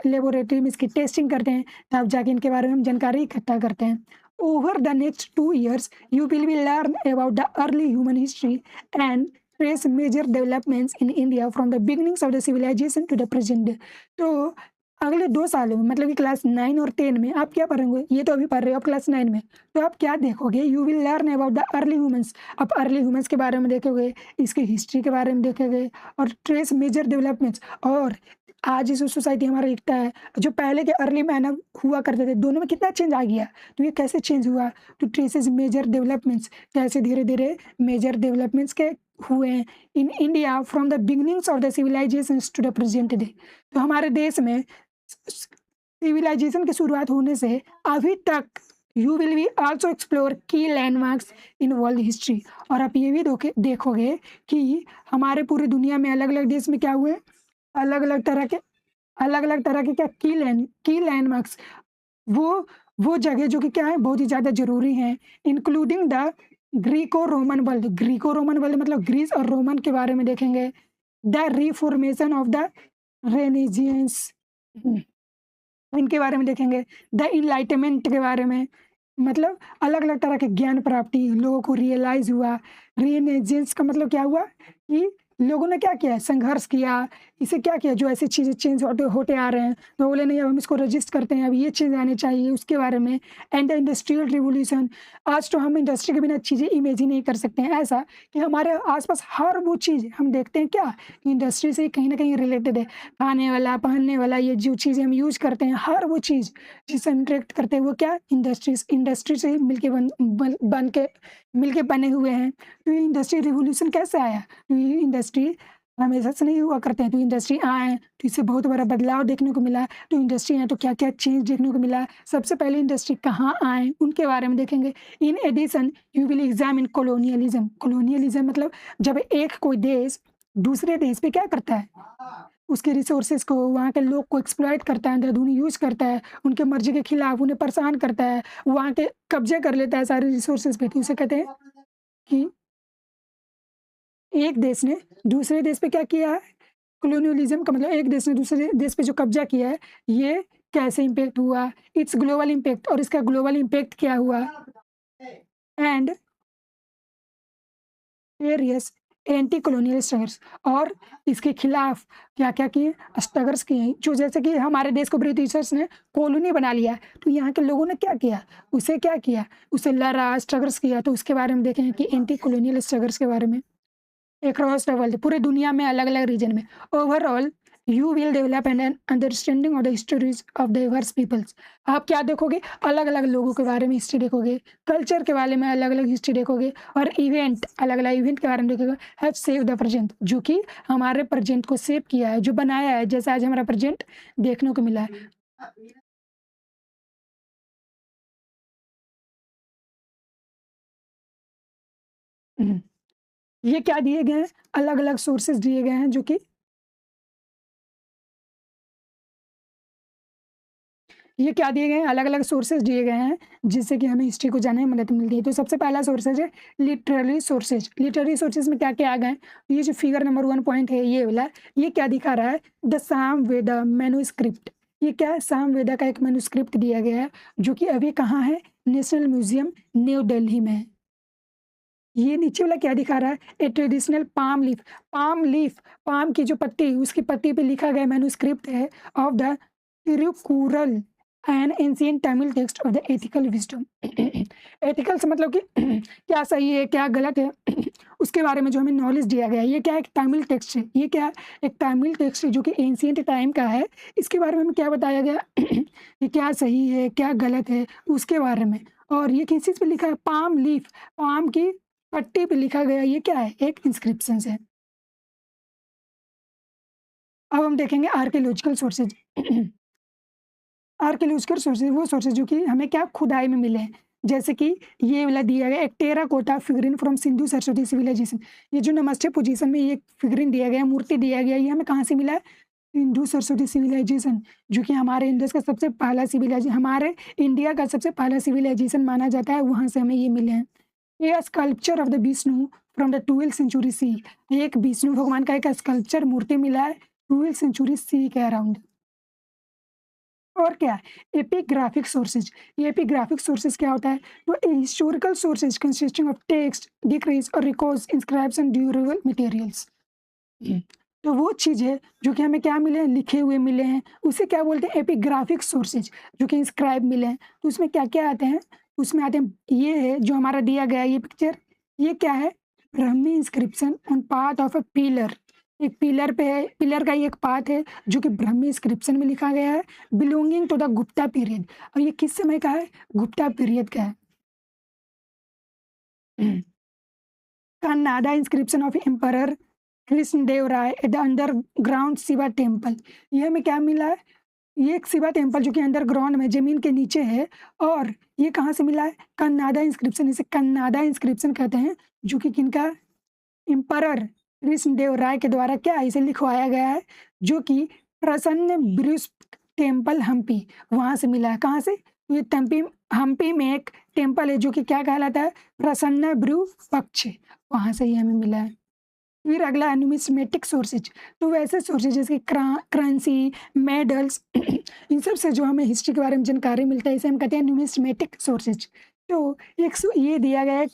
लेबोरेटरी में इसकी टेस्टिंग करते हैं, तब जाके इनके बारे में हम जानकारी इकट्ठा करते हैं। Over the next 2 years you will be learn about the early human history and trace major developments in India from the beginnings of the civilization to the present day. तो अगले 2 सालों में मतलब कि क्लास 9 और 10 में आप क्या पढ़ोगे? ये तो अभी पढ़ रहे हो आप क्लास 9 में, तो आप क्या देखोगे? You will learn about the early humans. आप अर्ली ह्यूमन्स के बारे में देखोगे, इसकी हिस्ट्री के बारे में देखोगे और ट्रेस मेजर डेवलपमेंट्स। और आज जो सोसाइटी हमारा दिखता है, जो पहले के अर्ली मानव हुआ करते थे, दोनों में कितना चेंज आ गया। तो ये कैसे चेंज हुआ? तो ट्रेसेस मेजर डेवलपमेंट्स, कैसे धीरे-धीरे मेजर डेवलपमेंट्स के हुए हैं in India from the beginnings of the civilizations to the present day. तो हमारे देश में सिविलाइजेशन की शुरुआत होने से अभी तक you will be also explore की लैंडमार्क्स इन वर्ल्ड हिस्ट्री। और आप ये भी देखोगे कि हमारे पूरी दुनिया में अलग-अलग देश में क्या हुए, अलग-अलग तरह के क्या की लैंडमार्क्स, वो जगह जो कि क्या है, बहुत ही ज़्यादा ज़रूरी हैं, including the Greco Roman world. Greco Roman world मतलब ग्रीस और रोमन के बारे में देखेंगे। The reformation of the renaissance, इनके बारे में देखेंगे। द इनलाइटमेंट के बारे में, मतलब अलग-अलग तरह के ज्ञान प्राप्ति, लोगों को रियलाइज़ हुआ। रेनेसांस का मतलब क्या हुआ कि लोगों ने क्या किया है, संघर्ष किया, इसे क्या किया, जो ऐसी चीज़ें चेंज होते होते आ रहे हैं, तो बोले नहीं अब हम इसको रजिस्ट करते हैं, अब ये चेंज आने चाहिए उसके बारे में। एंड द इंडस्ट्रियल रिवॉल्यूशन, आज तो हम इंडस्ट्री के बिना चीज़ें इमेजिन नहीं कर सकते हैं, ऐसा कि हमारे आसपास हर वो चीज़ हम देखते हैं क्या, इंडस्ट्री से कहीं ना कहीं रिलेटेड है। खाने वाला, पहनने वाला, ये जो चीज़ें हम यूज करते हैं, हर वो चीज़ जिससे हम इंटरेक्ट करते हैं वो क्या, इंडस्ट्री से ही मिलके बन के मिलके बने हुए हैं। तो ये इंडस्ट्री रिवॉल्यूशन कैसे आया, तो ये इंडस्ट्री हमेशा से नहीं हुआ करते हैं, तो इंडस्ट्री आए तो इससे बहुत बड़ा बदलाव देखने को मिला। तो इंडस्ट्री आए तो क्या क्या चेंज देखने को मिला, सबसे पहले इंडस्ट्री कहाँ आए उनके बारे में देखेंगे। In addition you will examine colonialism. Colonialism मतलब जब एक कोई देश दूसरे देश पे क्या करता है, उसके रिसोर्सेज को, वहाँ के लोग को एक्सप्लॉइट करता है, अंधाधुंधी यूज करता है, उनके मर्जी के खिलाफ उन्हें परेशान करता है, वहाँ के कब्जे कर लेता है सारे रिसोर्सेज पे, तो उसे कहते हैं कि एक देश ने दूसरे देश पे क्या किया है, कोलोनियलिज्म का मतलब एक देश ने दूसरे देश पे जो कब्जा किया है, ये कैसे इम्पैक्ट हुआ, इट्स ग्लोबल इम्पैक्ट, और इसका ग्लोबल इम्पैक्ट क्या हुआ, and various anti colonial struggles, और इसके खिलाफ क्या क्या किए, स्ट्रगल्स किए, जो जैसे कि हमारे देश को ब्रिटिशर्स ने कॉलोनी बना लिया, तो यहाँ के लोगों ने क्या किया, उसे क्या किया, उसे लड़ा, स्ट्रगल्स किया, तो उसके बारे में देखें कि एंटी कॉलोनियल स्ट्रगल्स के बारे में अक्रॉस द वर्ल्ड, पूरे दुनिया में अलग अलग रीजन में। Overall you will develop an understanding of the histories of diverse peoples. आप क्या देखोगे, अलग अलग लोगों के बारे में हिस्ट्री देखोगे, कल्चर के बारे में अलग अलग हिस्ट्री देखोगे, और इवेंट, अलग अलग इवेंट के बारे में देखोगे। हैव सेव द प्रेजेंट, जो कि हमारे प्रेजेंट को सेव किया है, जो बनाया है, जैसे आज हमारा प्रेजेंट देखने को मिला है। हम्म, ये क्या दिए गए हैं, अलग अलग सोर्सेज दिए गए हैं, जो कि ये क्या दिए गए हैं, अलग अलग सोर्सेज दिए गए हैं, जिससे कि हमें हिस्ट्री को जानने में मदद मिलती है। तो सबसे पहला सोर्सेज है लिटरेरी सोर्सेज। लिटरेरी सोर्सेज में क्या क्या आ गए हैं, ये जो फिगर नंबर 1 पॉइंट है ये वाला, ये क्या दिखा रहा है, द साम वेदा मैन्युस्क्रिप्ट। ये क्या है, साम वेदा का एक मैन्युस्क्रिप्ट दिया गया है, जो कि अभी कहाँ है, नेशनल म्यूजियम न्यू दिल्ली में है। ये नीचे वाला क्या दिखा रहा है, ए traditional palm leaf. Palm leaf, palm की जो पत्ती, उसकी पत्ती पे लिखा गया मैन्युस्क्रिप्ट है of the Thirukkural an ancient Tamil text of the ethical wisdom. Ethical से मतलब कि क्या सही है क्या गलत है, उसके बारे में जो हमें नॉलेज दिया गया है। ये क्या है, एक तमिल टेक्स्ट है, ये क्या है, एक तमिल टेक्स्ट है जो कि एंशिएंट टाइम का है। इसके बारे में हमें क्या बताया गया कि क्या सही है क्या गलत है उसके बारे में। और ये किस चीज़ पे लिखा है, पाम लीफ, पाम की पट्टी पे लिखा गया, ये क्या है, एक इंस्क्रिप्शन है। अब हम देखेंगे आर्कियोलॉजिकल सोर्सेज। आर्कियोलॉजिकल सोर्सेज वो सोर्सेज जो कि हमें क्या खुदाई में मिले हैं, जैसे कि ये वाला दिया गया एक terracotta figurine from Sindhu Saraswati civilization. ये जो नमस्ते पोजीशन में ये फिगरिन दिया गया, मूर्ति दिया गया, ये हमें कहाँ से मिला है, सिंधु सरस्वती सिविलाइजेशन, जो कि हमारे इंडिया का सबसे पहला सिविलाइजेशन, हमारे इंडिया का सबसे पहला सिविलाइजेशन माना जाता है, वहाँ से हमें ये मिले हैं। ये sculpture of the Vishnu from the 12th century C, एक विष्णु भगवान का एक स्कल्पचर मूर्ति मिला है 12th सेंचुरी सी के अराउंड। और क्या है, एपिग्राफिक सोर्सेज। ये एपिग्राफिक सोर्सेज क्या होता है, तो historical sources consisting of text, decrease और रिकॉर्ड्स, इंस्क्राइब्स ड्यूरेबल मटेरियल्स। तो वो चीज़ें जो कि हमें क्या मिले हैं, लिखे हुए मिले हैं, उसे क्या बोलते हैं, एपिग्राफिक सोर्सेज, जो कि इंस्क्राइब मिले हैं। तो उसमें क्या क्या आते हैं, उसमें आते हैं, ये है जो हमारा दिया गया है ये पिक्चर, ये क्या है, Brahmi inscription on part of a pillar. एक पिलर पे है, पिलर का ही एक पार्ट है जो कि ब्राह्मी इंस्क्रिप्शन में लिखा गया है, belonging to the Gupta period. और ये किस समय का है, गुप्ता पीरियड का है। Kannada inscription of emperor Krishnadeva Raya at the underground Shiva temple. ये हमें क्या मिला है, ये एक शिवा टेम्पल जो कि अंडरग्राउंड में जमीन के नीचे है, और ये कहाँ से मिला है, कन्नाडा इंस्क्रिप्शन। इसे कन्नाडा इंस्क्रिप्शन कहते हैं, जो कि किनका, एम्परर कृष्णदेव राय के द्वारा क्या इसे लिखवाया गया है, जो कि प्रसन्न ब्रूस टेम्पल हम्पी, वहाँ से मिला है। कहाँ से, तो ये तम्पी हम्पी में एक टेम्पल है जो कि क्या कहलाता है, प्रसन्न ब्रू पक्ष, वहाँ से ये हमें मिला है। फिर अगला है न्यूमिस्मेटिक सोर्सेज। तो वैसे सोर्सेज जैसे करेंसी, मेडल्स, इन सब से जो हमें हिस्ट्री के बारे में जानकारी मिलता है, इसे हम कहते हैं न्यूमिस्मेटिक सोर्सेज। तो ये दिया गया है,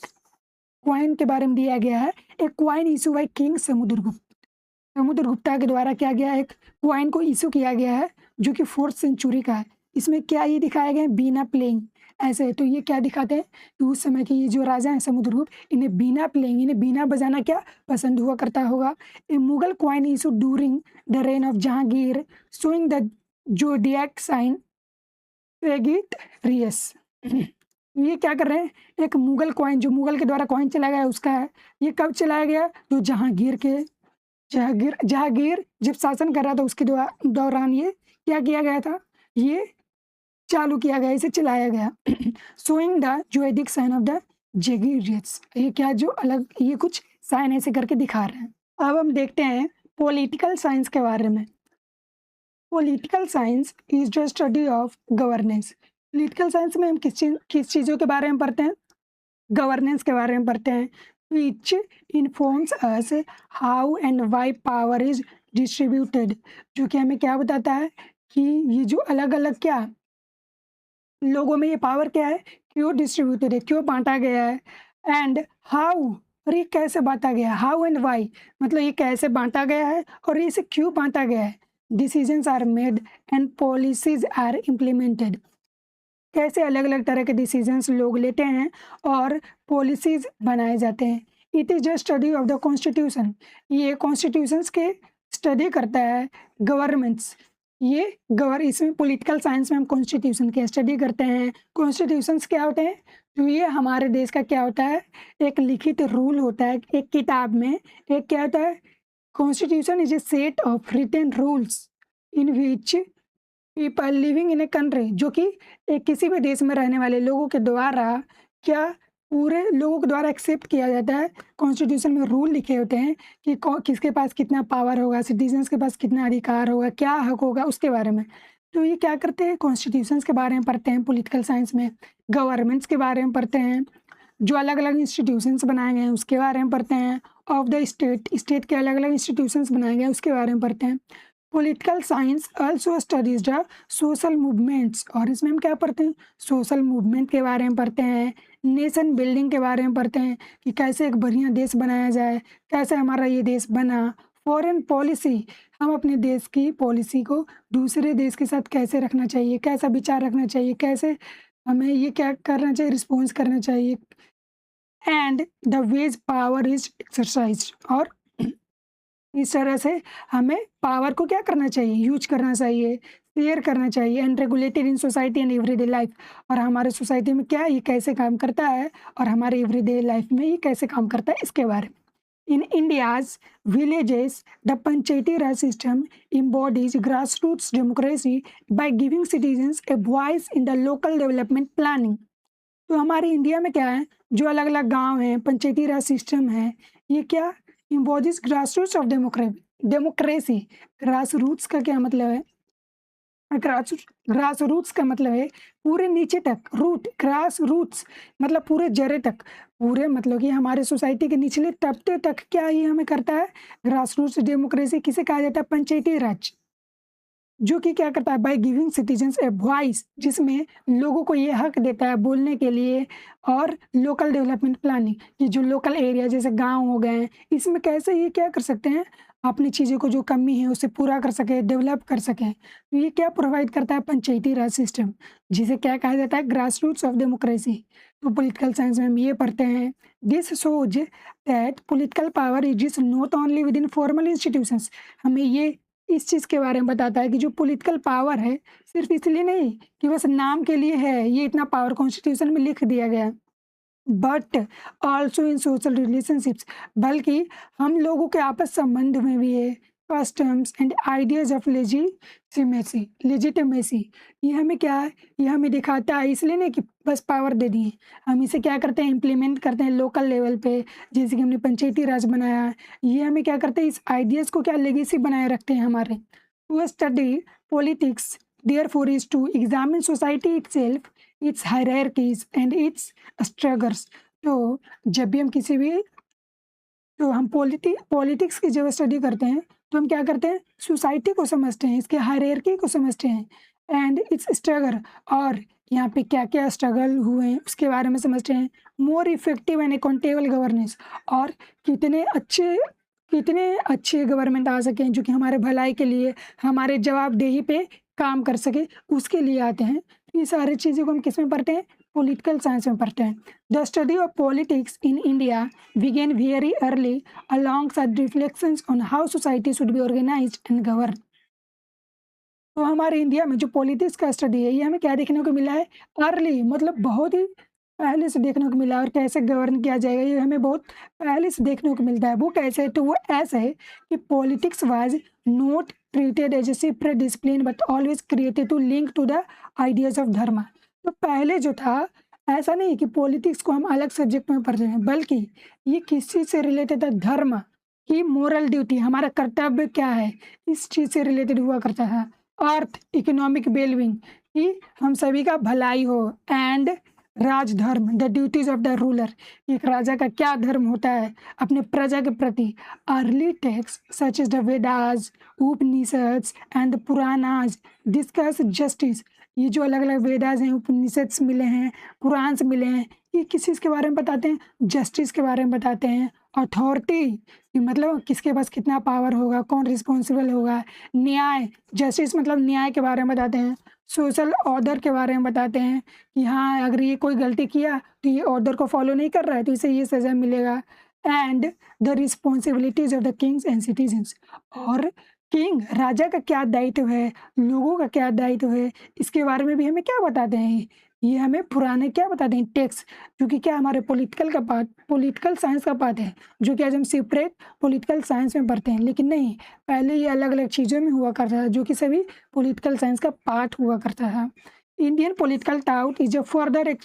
क्वाइन के बारे में दिया गया है, एक coin issue by king Samudragupta. Samudragupta के द्वारा क्या गया, एक कॉइन को इशू किया गया है जो कि 4th सेंचुरी का है। इसमें क्या ये दिखाया गया है, बीना प्लेइंग ऐसे। तो ये क्या दिखाते हैं कि उस समय के ये जो राजा हैं समुद्रगुप्त, इन्हें बीना प्लेइंग, इन्हें बीना बजाना क्या पसंद हुआ करता होगा। A Mughal coin issue during the reign of Jahangir showing the zodiac sign Sagittarius. ये क्या कर रहे हैं, एक मुगल कॉइन, जो मुगल के द्वारा कॉइन चलाया गया उसका है। ये कब चलाया गया, जो जहांगीर जब शासन कर रहा था उसके दौरान ये क्या किया गया था, ये चालू किया गया, इसे चलाया गया। Showing the zodiac sign of the Sagittarius, ये क्या जो अलग, ये कुछ साइन ऐसे करके दिखा रहे हैं। अब हम देखते हैं पॉलिटिकल साइंस के बारे में। Political science is the study of governance. Political science में हम किस चीज़ों के बारे में पढ़ते हैं, गवर्नेंस के बारे में पढ़ते हैं। Which informs us how and why power is distributed, जो कि हमें क्या बताता है कि ये जो अलग अलग क्या लोगों में ये पावर क्या है, क्यों डिस्ट्रीब्यूटेड है, क्यों बांटा गया है। एंड हाउ, और ये कैसे बांटा गया है, हाउ एंड वाई मतलब ये कैसे बांटा गया है और इसे क्यों बांटा गया है। Decisions are made and policies are implemented, कैसे अलग अलग तरह के डिसीजंस लोग लेते हैं और पॉलिसीज बनाए जाते हैं। It is the study of the constitution, ये कॉन्स्टिट्यूशंस के स्टडी करता है। गवर्नमेंट्स, ये इसमें पॉलिटिकल साइंस में हम कॉन्स्टिट्यूशन के स्टडी करते हैं। कॉन्स्टिट्यूशंस क्या होते हैं, तो ये हमारे देश का क्या होता है, एक लिखित रूल होता है एक किताब में। एक क्या होता है, constitution is a set of written rules in which people living in a country, जो कि एक किसी भी देश में रहने वाले लोगों के द्वारा क्या पूरे लोगों के द्वारा एक्सेप्ट किया जाता है। कॉन्स्टिट्यूशन में रूल लिखे होते हैं कि किसके पास कितना पावर होगा, सिटीजन्स के पास कितना अधिकार होगा, क्या हक होगा, उसके बारे में। तो ये क्या करते हैं, कॉन्स्टिट्यूशंस के बारे में पढ़ते हैं पॉलिटिकल साइंस में। गवर्नमेंट्स के बारे में पढ़ते हैं, जो अलग अलग इंस्टीट्यूशंस बनाए गए हैं उसके बारे में पढ़ते हैं। ऑफ द स्टेट के अलग अलग इंस्टीट्यूशंस बनाए गए हैं उसके बारे में पढ़ते हैं। Political science also studies the social movements, और इसमें हम क्या पढ़ते हैं, सोशल मूवमेंट के बारे में पढ़ते हैं। नेशन बिल्डिंग के बारे में पढ़ते हैं कि कैसे एक बढ़िया देश बनाया जाए, कैसे हमारा ये देश बना। फॉरेन पॉलिसी, हम अपने देश की पॉलिसी को दूसरे देश के साथ कैसे रखना चाहिए, कैसा विचार रखना चाहिए, कैसे हमें ये क्या करना चाहिए, रिस्पॉन्स करना चाहिए। And the ways power is exercise, और इस तरह से हमें पावर को क्या करना चाहिए, यूज करना चाहिए, शेयर करना चाहिए। And regulated in society and everyday life, और हमारे सोसाइटी में क्या ये कैसे काम करता है और हमारे एवरीडे लाइफ में ये कैसे काम करता है, इसके बारे में। In India's villages the Panchayati Raj system embodies grassroots democracy by giving citizens a voice in the local development planning। तो हमारे इंडिया में क्या है, जो अलग अलग गांव हैं, पंचायती राज सिस्टम है, ये क्या embodies grassroots of democracy। Grassroots का क्या मतलब है, ग्रास रूट्स का मतलब है पूरे नीचे तक, रूट ग्रास रूट्स मतलब पूरे जड़े तक, पूरे मतलब कि हमारे सोसाइटी के निचले तबके तक क्या ये हमें करता है, ग्रास रूट्स डेमोक्रेसी। किसे कहा जाता है, पंचायती राज, जो कि क्या करता है, by giving citizens a voice, जिसमें लोगों को ये हक देता है बोलने के लिए। और लोकल डेवलपमेंट प्लानिंग, ये जो लोकल एरिया जैसे गांव हो गए हैं, इसमें कैसे ये क्या कर सकते हैं, अपनी चीज़ों को जो कमी है उसे पूरा कर सके, डेवलप कर सकें। तो ये क्या प्रोवाइड करता है, पंचायती राज सिस्टम, जिसे क्या कहा जाता है, ग्रास रूट्स ऑफ डेमोक्रेसी। तो पॉलिटिकल साइंस में हम ये पढ़ते हैं। This shows that political power is not only with in formal institutions, हमें ये इस चीज़ के बारे में बताता है कि जो पॉलिटिकल पावर है सिर्फ इसलिए नहीं कि बस नाम के लिए है, ये इतना पावर कॉन्स्टिट्यूशन में लिख दिया गया, but also in social relationships, बल्कि हम लोगों के आपस संबंध में भी है। Customs and ideas of legitimacy, ये हमें क्या है, ये हमें दिखाता है, इसलिए नहीं कि बस पावर दे दिए, हम इसे क्या करते हैं, इम्प्लीमेंट करते हैं लोकल लेवल पे, जैसे कि हमने पंचायती राज बनाया है। ये हमें क्या करते हैं, इस आइडियाज़ को क्या लेगेसी बनाए रखते हैं हमारे। To study politics therefore is to examine society itself, its hierarchies and its struggles। तो जब भी हम किसी भी, तो हम पॉलिटिक्स की जब स्टडी करते हैं तो हम क्या करते हैं, सोसाइटी को समझते हैं, इसके हायरार्की को समझते हैं, एंड इट्स स्ट्रगल, और यहाँ पे क्या क्या स्ट्रगल हुए हैं उसके बारे में समझते हैं। More effective and accountable governance, और कितने अच्छे गवर्नमेंट आ सकें जो कि हमारे भलाई के लिए, हमारे जवाबदेही पे काम कर सके, उसके लिए आते हैं। ये सारी चीज़ों को हम किस में पढ़ते हैं? पॉलिटिकल साइंस में पढ़ते हैं। The study of politics in India began very early alongside reflections on how society should be organized and govern. तो हमारे इंडिया में जो पॉलिटिक्स का स्टडी है, ये हमें क्या देखने को मिला है? अर्ली मतलब बहुत ही पहले से देखने को मिला, और कैसे गवर्न किया जाएगा ये हमें बहुत पहले से देखने को मिलता है। वो कैसे? तो वो ऐसा है कि politics was not treated as a separate discipline but always created to link to the ideas of dharma. तो पहले जो था, ऐसा नहीं कि पॉलिटिक्स को हम अलग सब्जेक्ट में पढ़ रहे हैं, बल्कि ये किस चीज़ से रिलेटेड है? धर्म की मोरल ड्यूटी, हमारा कर्तव्य क्या है, इस चीज़ से रिलेटेड हुआ करता है। अर्थ इकोनॉमिक वेलबिंग, कि हम सभी का भलाई हो। And rajdharma the duties of the ruler, एक राजा का क्या धर्म होता है अपने प्रजा के प्रति। Early text such as the Vedas, Upanishads and Puranas discuss justice. ये जो अलग अलग वेदास हैं, उपनिषद्स मिले हैं, पुराण मिले हैं, ये किस चीज़ के बारे में बताते हैं? जस्टिस के बारे में बताते हैं। अथॉरिटी मतलब किसके पास कितना पावर होगा, कौन रिस्पॉन्सिबल होगा। न्याय, जस्टिस मतलब न्याय के बारे में बताते हैं। सोशल ऑर्डर के बारे में बताते हैं कि हाँ, अगर ये कोई गलती किया तो ये ऑर्डर को फॉलो नहीं कर रहा है तो इसे ये सज़ा मिलेगा। And the responsibilities of the Kings and citizens, और किंग राजा का क्या दायित्व है, लोगों का क्या दायित्व है, इसके बारे में भी हमें क्या बताते हैं? ये हमें पुराने क्या बताते हैं? टेक्स्ट, जो कि क्या हमारे पॉलिटिकल का पार्ट, पॉलिटिकल साइंस का पार्ट है, जो कि आज हम सेपरेट पॉलिटिकल साइंस में पढ़ते हैं। लेकिन नहीं, पहले ये अलग अलग चीज़ों में हुआ करता था, जो कि सभी पॉलिटिकल साइंस का पार्ट हुआ करता था। Indian political taut is a further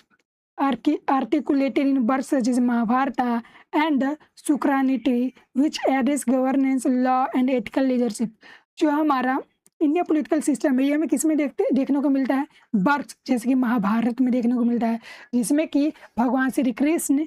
articulated in works such as Mahabharata and the Sukraniti, which address governance, law and ethical leadership। जो हमारा इंडिया पॉलिटिकल सिस्टम है, ये हमें किस में देखने को मिलता है? वर्क्स जैसे कि महाभारत में देखने को मिलता है, जिसमें कि भगवान श्री कृष्ण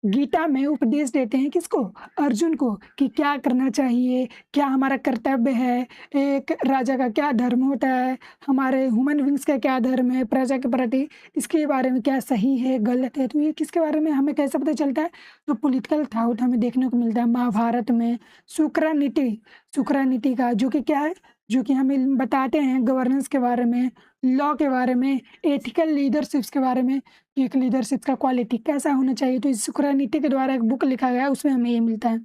गीता में उपदेश देते हैं किसको? अर्जुन को, कि क्या करना चाहिए, क्या हमारा कर्तव्य है, एक राजा का क्या धर्म होता है, हमारे ह्यूमन बींग्स का क्या धर्म है प्रजा के प्रति, इसके बारे में क्या सही है गलत है। तो ये किसके बारे में हमें कैसे पता चलता है? तो पॉलिटिकल थॉट हमें देखने को मिलता है महाभारत में। शुक्रानीति का जो कि क्या है, जो कि हमें बताते हैं गवर्नेंस के बारे में, लॉ के बारे में, एथिकल लीडरशिप्स के बारे में, एक लीडरशिप का क्वालिटी कैसा होना चाहिए। तो इस शुक्रानीति के द्वारा एक बुक लिखा गया है, उसमें हमें ये मिलता है।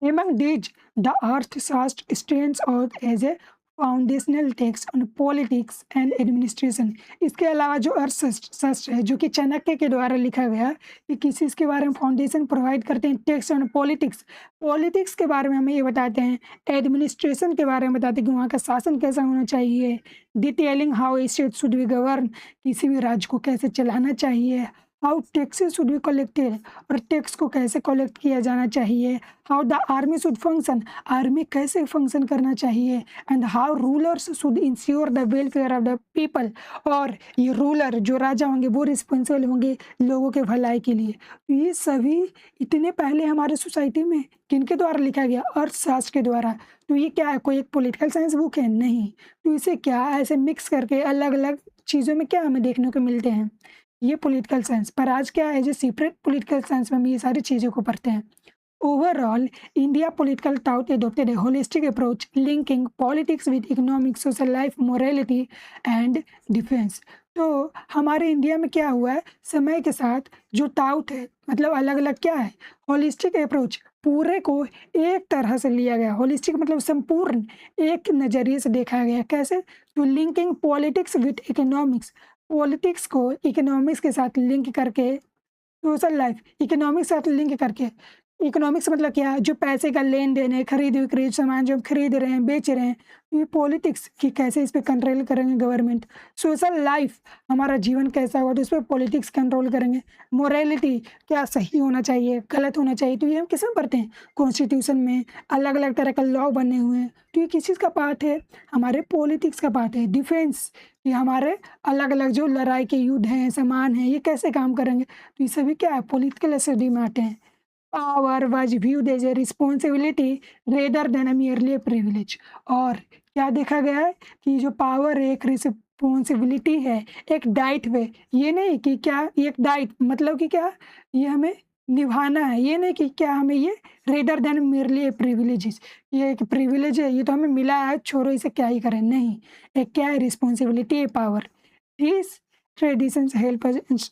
Among these, the Arthshastra stands out as a foundational text on politics and administration. इसके अलावा जो अर्थशास्त्र है, जो कि चाणक्य के द्वारा लिखा गया, ये किस चीज़ के बारे में फाउंडेशन प्रोवाइड करते हैं? टेक्स्ट ऑन पॉलिटिक्स, पॉलिटिक्स के बारे में हमें ये बताते हैं। एडमिनिस्ट्रेशन के बारे में बताते हैं कि वहाँ का शासन कैसा होना चाहिए। Detailing how state should be govern, किसी भी राज्य को कैसे चलाना चाहिए। How taxes should be collected, और टैक्स को कैसे कलेक्ट किया जाना चाहिए। How the army should function, army कैसे फंक्शन करना चाहिए। And how rulers should ensure the welfare of the people, और ये रूलर जो राजा होंगे वो रिस्पॉन्सिबल होंगे लोगों के भलाई के लिए। तो ये सभी इतने पहले हमारे सोसाइटी में किनके द्वारा लिखा गया? अर्थशास्त्र के द्वारा। तो ये क्या है, कोई एक पॉलिटिकल साइंस बुक है? नहीं। तो इसे क्या ऐसे मिक्स करके अलग अलग चीज़ों में क्या हमें देखने को मिलते हैं? ये पॉलिटिकल साइंस। पर आज क्या है, जो सेपरेट पॉलिटिकल साइंस में हम ये सारी चीज़ों को पढ़ते हैं। Overall India political taut adopted A holistic approach linking politics with economic, social life, morality and defence. तो हमारे इंडिया में क्या हुआ है, समय के साथ जो टाउट है, मतलब अलग अलग क्या है, होलिस्टिक अप्रोच, पूरे को एक तरह से लिया गया। होलिस्टिक मतलब संपूर्ण, एक नज़रिए से देखा गया। कैसे? तो linking politics with economics, politics को इकोनॉमिक्स के साथ लिंक करके, सोशल लाइफ इकोनॉमिक्स के साथ लिंक करके। इकोनॉमिक्स मतलब क्या है, जो पैसे का लेन देन है, खरीद विक्री, सामान जो हम खरीद रहे हैं, बेच रहे हैं, ये पॉलिटिक्स कि कैसे इस पर कंट्रोल करेंगे गवर्नमेंट। सोशल लाइफ, हमारा जीवन कैसा होगा तो इस पर पॉलिटिक्स कंट्रोल करेंगे। मोरालिटी, क्या सही होना चाहिए गलत होना चाहिए, तो ये हम किस में पढ़ते हैं? कॉन्स्टिट्यूशन में अलग अलग तरह का लॉ बने हुए हैं। तो ये किस चीज़ का पार्ट है? हमारे पॉलिटिक्स का पार्ट है। डिफेंस, ये हमारे अलग अलग जो लड़ाई के युद्ध हैं, सामान हैं, ये कैसे काम करेंगे, तो ये सभी क्या है, पॉलिटिकल स्टडी में आते हैं। Power was viewed as a responsibility rather than a merely privilege, और क्या देखा गया है कि जो पावर है एक रिस्पॉन्सिबिलिटी है, एक दायित्व है। ये नहीं कि क्या, एक दायित्व मतलब कि क्या, ये हमें निभाना है। ये नहीं कि क्या हमें ये रेदर देन मेरली ए प्रिविलेजेस, ये एक प्रिविलेज है, ये तो हमें मिला है, छोड़ो इसे क्या ही करें, नहीं। एक क्या है, रिस्पॉन्सिबिलिटी है, power. These traditions help us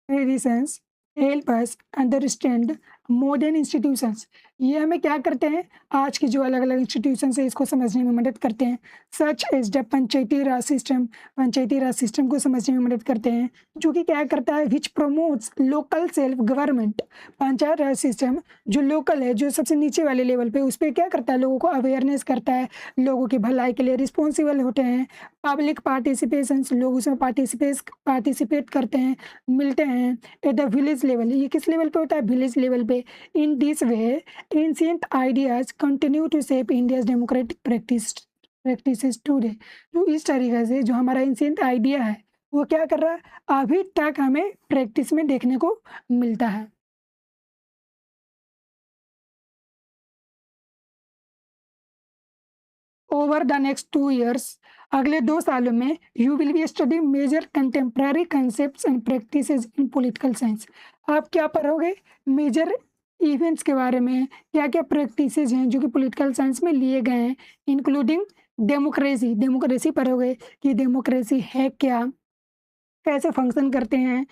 traditions help us understand modern institutions. ये हमें क्या करते हैं, आज की जो अलग अलग इंस्टीट्यूशंस है इसको समझने में मदद करते हैं। Such as the Panchayati Raj system को समझने में मदद करते हैं, जो कि क्या करता है, which promotes local self government. Panchayat raj system जो लोकल है, जो सबसे नीचे वाले लेवल पे, उस पर क्या करता है, लोगों को अवेयरनेस करता है, लोगों की भलाई के लिए रिस्पॉन्सिबल होते हैं। पब्लिक पार्टिसिपेशन, लोग उसमें पार्टिसिपेट करते हैं, मिलते हैं। एट द विलेज लेवल, ये किस लेवल पे होता है, विलेज लेवल पे। In this way ancient ideas continue to shape India's democratic practices today. तो इस तरीके से जो हमारा एंशिएंट आइडिया है वो क्या कर रहा है, अभी तक हमें प्रैक्टिस में देखने को मिलता है। ओवर द नेक्स्ट 2 ईयर्स, अगले 2 सालों में, you will be study major contemporary concepts and practices in political science. आप क्या पढ़ोगे, मेजर इवेंट्स के बारे में, क्या क्या प्रैक्टिसेस हैं जो कि पॉलिटिकल साइंस में लिए गए हैं, इंक्लूडिंग डेमोक्रेसी पढ़ोगे कि डेमोक्रेसी है क्या, कैसे फंक्शन करते हैं,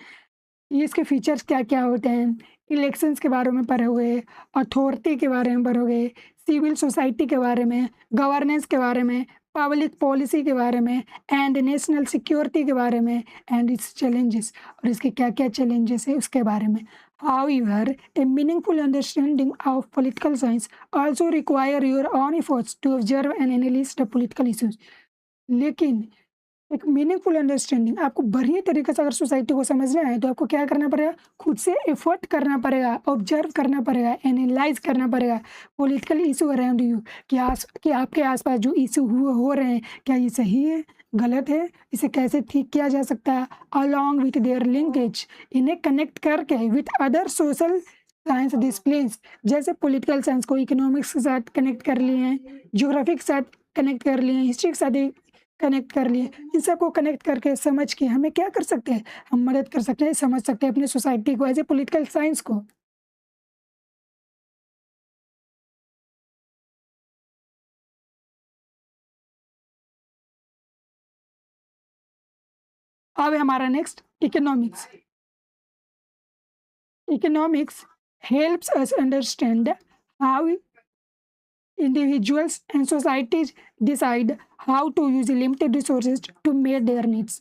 ये इसके फीचर्स क्या-क्या होते हैं, इलेक्शंस के बारे में पढ़ोगे, अथॉरिटी के बारे में पढ़ोगे, सिविल सोसाइटी के बारे में, गवर्नेंस के बारे में, पब्लिक पॉलिसी के बारे में, एंड नेशनल सिक्योरिटी के बारे में, एंड इट्स चैलेंजेस, और इसके क्या-क्या चैलेंजेस है उसके बारे में। However, a meaningful understanding of political science also require your own efforts to observe and analyze the political issues. लेकिन एक मीनिंगफुल अंडरस्टैंडिंग, आपको बढ़िया तरीके से अगर सोसाइटी को समझना है तो आपको क्या करना पड़ेगा, खुद से एफर्ट करना पड़ेगा, ऑब्जर्व करना पड़ेगा, एनालाइज करना पड़ेगा पॉलिटिकल इशू अराउंड यू, कि आपके आसपास जो इशू हो रहे हैं क्या ये सही है, गलत है, इसे कैसे ठीक किया जा सकता है, अलॉन्ग विथ देयर लिंकेज, इन्हें कनेक्ट करके with other social science disciplines, जैसे पॉलिटिकल साइंस को इकोनॉमिक्स के साथ कनेक्ट कर लिए हैं, ज्योग्राफी के साथ कनेक्ट कर लिए हैं, हिस्ट्री के साथ कनेक्ट कर लिए। इन सबको कनेक्ट करके समझ के हमें क्या कर सकते हैं, हम मदद कर सकते हैं, समझ सकते हैं अपनी सोसाइटी को एज ए पॉलिटिकल साइंस को। अब है हमारा next economics. Economics helps us understand how individuals and societies decide how to use limited resources to meet their needs.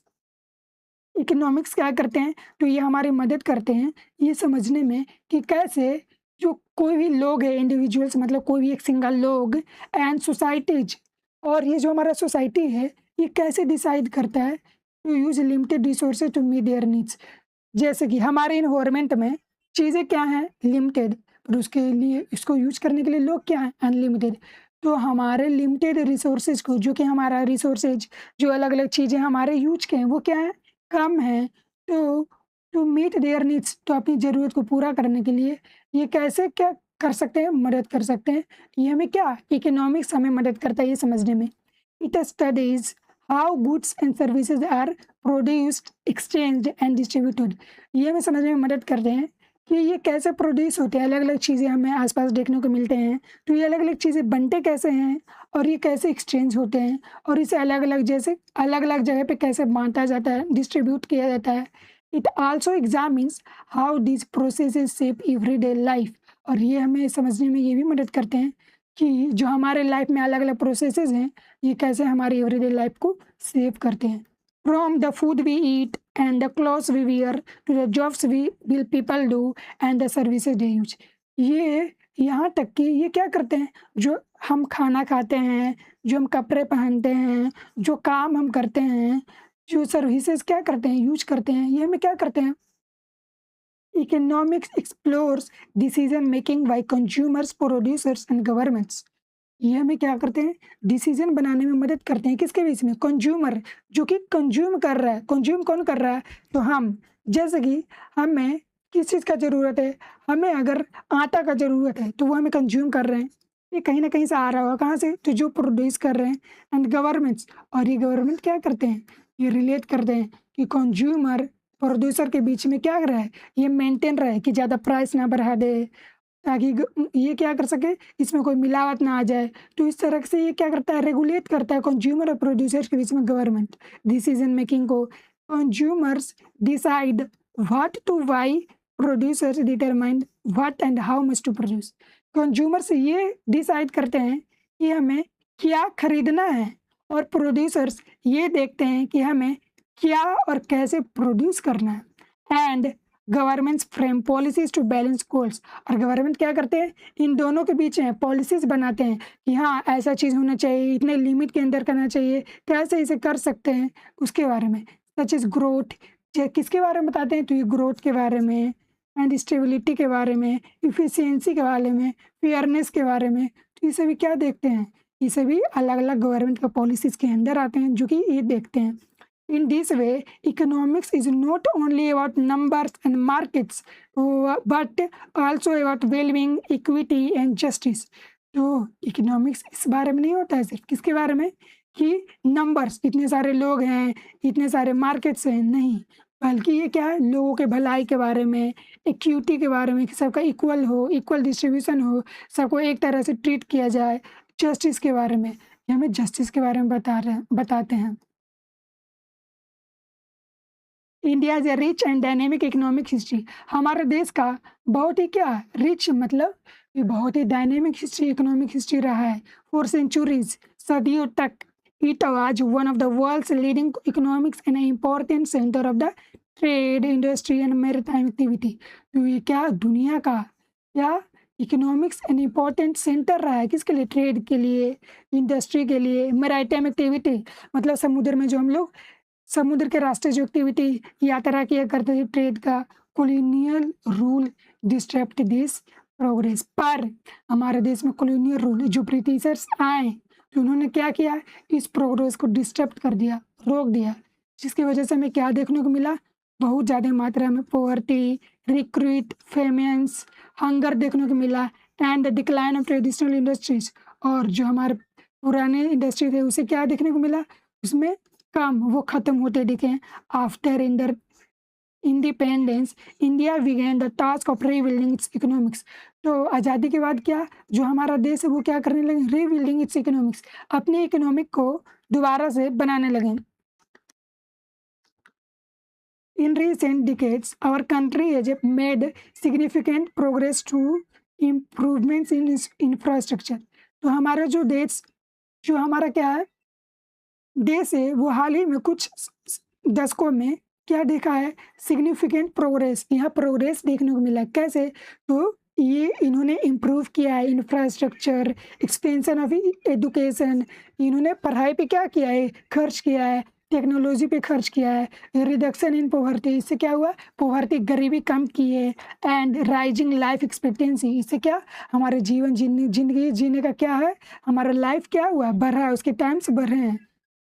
Economics क्या करते हैं, तो ये हमारी मदद करते हैं ये समझने में कि कैसे जो कोई भी लोग है, इंडिविजुअल्स मतलब कोई भी एक सिंगल लोग, एंड सोसाइटीज, और ये जो हमारा सोसाइटी है ये कैसे डिसाइड करता है to use limited resources to meet their needs. जैसे कि हमारे इन्वायरमेंट में चीज़ें क्या हैं, लिमिटेड, पर उसके लिए इसको यूज करने के लिए लोग क्या हैं, अनलिमिटेड। तो हमारे लिमिटेड रिसोर्सेज को, जो कि हमारा रिसोर्सेज जो अलग अलग चीज़ें हमारे यूज के हैं वो क्या है, कम है। तो टू मीट देयर नीड्स, तो अपनी ज़रूरत को पूरा करने के लिए ये कैसे क्या कर सकते हैं, मदद कर सकते हैं। ये हमें क्या, इकोनॉमिक्स हमें मदद करता है ये समझने में। It studies how goods and services are produced, exchanged and distributed. ये हमें समझने में मदद करते हैं कि ये कैसे प्रोड्यूस होते हैं, अलग अलग चीज़ें हमें आसपास देखने को मिलते हैं, तो ये अलग अलग चीज़ें बनते कैसे हैं, और ये कैसे एक्सचेंज होते हैं, और इसे अलग अलग जगह पे कैसे बांटा जाता है, डिस्ट्रीब्यूट किया जाता है। It also examines how this processes shape everyday life, और ये हमें समझने में ये भी मदद करते हैं कि जो हमारे लाइफ में अलग अलग प्रोसेसेस हैं ये कैसे हमारी एवरीडे लाइफ को सेव करते हैं। From the food we eat and the clothes we wear to the jobs we will people do and the services they use। ये यहाँ तक कि ये क्या करते हैं, जो हम खाना खाते हैं, जो हम कपड़े पहनते हैं, जो काम हम करते हैं, जो सर्विसेज क्या करते हैं, यूज करते हैं, ये हमें क्या करते हैं। Economics explores decision making by consumers, producers and governments. ये हमें क्या करते हैं, डिसीजन बनाने में मदद करते हैं, किसके बीच में, कंज्यूमर, जो कि कंज्यूम कर रहा है। कंज्यूम कौन कर रहा है, तो हम। जैसे कि हमें किस चीज़ का ज़रूरत है, हमें अगर आटा का ज़रूरत है तो वो हमें कंज्यूम कर रहे हैं, ये कहीं ना कहीं से आ रहा होगा, कहाँ से, तो जो प्रोड्यूस कर रहे हैं। एंड गवर्नमेंट्स, और ये गवर्नमेंट क्या करते हैं, ये रिलेट करते हैं कि कंज्यूमर प्रोड्यूसर के बीच में क्या रहे, ये मेंटेन रहे कि ज़्यादा प्राइस ना बढ़ा दे, ताकि ये क्या कर सके, इसमें कोई मिलावट ना आ जाए। तो इस तरह से ये क्या करता है, रेगुलेट करता है कंज्यूमर और प्रोड्यूसर्स के बीच में गवर्नमेंट डिसीजन मेकिंग को। Consumers decide what to buy, producers determine what and how much to produce. Consumers ये डिसाइड करते हैं कि हमें क्या खरीदना है, और प्रोड्यूसर्स ये देखते हैं कि हमें क्या और कैसे प्रोड्यूस करना है। And governments frame policies to balance goals, और गवर्नमेंट क्या करते हैं, इन दोनों के बीच में पॉलिसीज बनाते हैं कि हाँ ऐसा चीज़ होना चाहिए, इतने लिमिट के अंदर करना चाहिए, कैसे इसे कर सकते हैं उसके बारे में। सच इज ग्रोथ, किसके बारे में बताते हैं, तो ये ग्रोथ के बारे में, एंड स्टेबिलिटी के बारे में, इफिशियंसी के बारे में, फेयरनेस के बारे में। तो ये सभी क्या देखते हैं, ये सभी अलग अलग गवर्नमेंट का पॉलिसीज़ के अंदर आते हैं जो कि ये देखते हैं। In this way, economics is not only about numbers and markets, but also about well-being, equity and justice. तो इकोनॉमिक्स इस बारे में नहीं होता है सिर्फ, किसके बारे में, कि नंबर्स, इतने सारे लोग हैं, इतने सारे मार्केट्स हैं, नहीं, बल्कि ये क्या है, लोगों के भलाई के बारे में, इक्विटी के बारे में कि सबका इक्वल हो, इक्वल डिस्ट्रीब्यूशन हो, सबको एक तरह से ट्रीट किया जाए, जस्टिस के बारे में, ये हमें जस्टिस के बारे में बताते हैं। India is a rich and dynamic economic history, हमारे देश का बहुत ही क्या रिच, मतलब ये बहुत ही डायनेमिक हिस्ट्री, इकोनॉमिक हिस्ट्री रहा है फॉर सेंचुरीज, सदियों तक। It was one of the world's leading economics and important centre of the trade, industry and maritime activity. तो ये क्या दुनिया का क्या इकोनॉमिक्स एंड इम्पोर्टेंट सेंटर रहा है, किसके लिए, ट्रेड के लिए, इंडस्ट्री के लिए, मैरीटाइम एक्टिविटी, मतलब समुद्र में जो हम लोग समुद्र के रास्ते जो एक्टिविटी यात्रा किया करते थे ट्रेड का। Colonial rule disturb this progress, पर हमारे देश में कॉलोनियल रूल, जो ब्रिटिशर्स आए तो उन्होंने क्या किया, इस प्रोग्रेस को डिस्टर्ब कर दिया, रोक दिया, जिसकी वजह से हमें क्या देखने को मिला, बहुत ज़्यादा मात्रा में पॉवर्टी, रिक्रूट, फेमेंस, हंगर देखने को मिला, and the decline of traditional industries. और जो हमारे पुराने इंडस्ट्री थे उसे क्या देखने को मिला, उसमें काम वो ख़त्म होते दिखे। After independence India began the task of rebuilding its economics. तो आज़ादी के बाद क्या, जो हमारा देश है वो क्या करने लगे, रीबिल्डिंग इट्स इकोनॉमिक्स, अपने इकोनॉमिक को दोबारा से बनाने लगे। In recent decades, our country has made significant progress to improvements in its infrastructure. तो हमारा जो देश, जो हमारा क्या है देश है, वो हाल ही में कुछ दशकों में क्या देखा है, सिग्निफिकेंट प्रोग्रेस, यहाँ प्रोग्रेस देखने को मिला। कैसे, तो ये इन्होंने इम्प्रूव किया है इंफ्रास्ट्रक्चर, एक्सपेंशन ऑफ एजुकेशन, इन्होंने पढ़ाई पे क्या किया है, खर्च किया है, टेक्नोलॉजी पे खर्च किया है, रिडक्शन इन पॉवर्टी, इससे क्या हुआ, पॉवर्टी गरीबी कम की है, एंड राइजिंग लाइफ एक्सपेक्टेंसी, इससे क्या हमारे जिंदगी जीने का क्या है, हमारा लाइफ क्या हुआ, बढ़ा है, उसके टाइम्स बढ़ रहे हैं।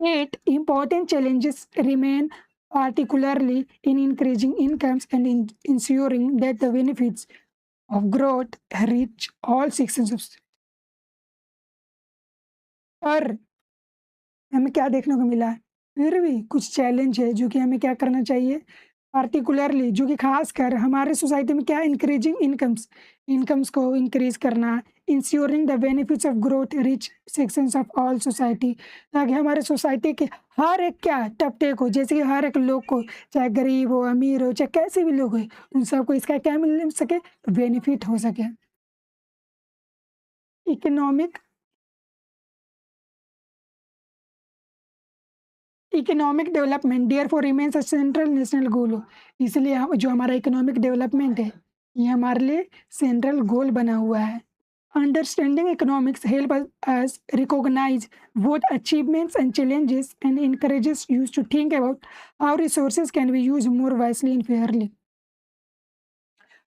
8 important challenges remain, particularly in increasing incomes and in ensuring that the benefits of growth reach all sections of society. और हमें क्या देखने को मिला है, फिर भी कुछ चैलेंज है जो कि हमें क्या करना चाहिए, पार्टिकुलरली जो कि खासकर हमारे सोसाइटी में क्या, इंक्रीजिंग इनकम्स को इंक्रीज करना, ensuring the benefits of growth rich sections of all society, ताकि हमारे सोसाइटी के हर एक क्या तबके को, जैसे कि हर एक लोग को, चाहे गरीब हो, अमीर हो, चाहे कैसे भी लोग हो, उन सबको इसका क्या मिल सके, बेनिफिट हो सके। Economic development therefore remains a central national goal हो, इसलिए जो हमारा इकोनॉमिक डेवलपमेंट है ये हमारे लिए सेंट्रल गोल बना हुआ है। Understanding economics help us recognize both achievements and challenges and encourages use to think about how resources can be use more wisely and fairly.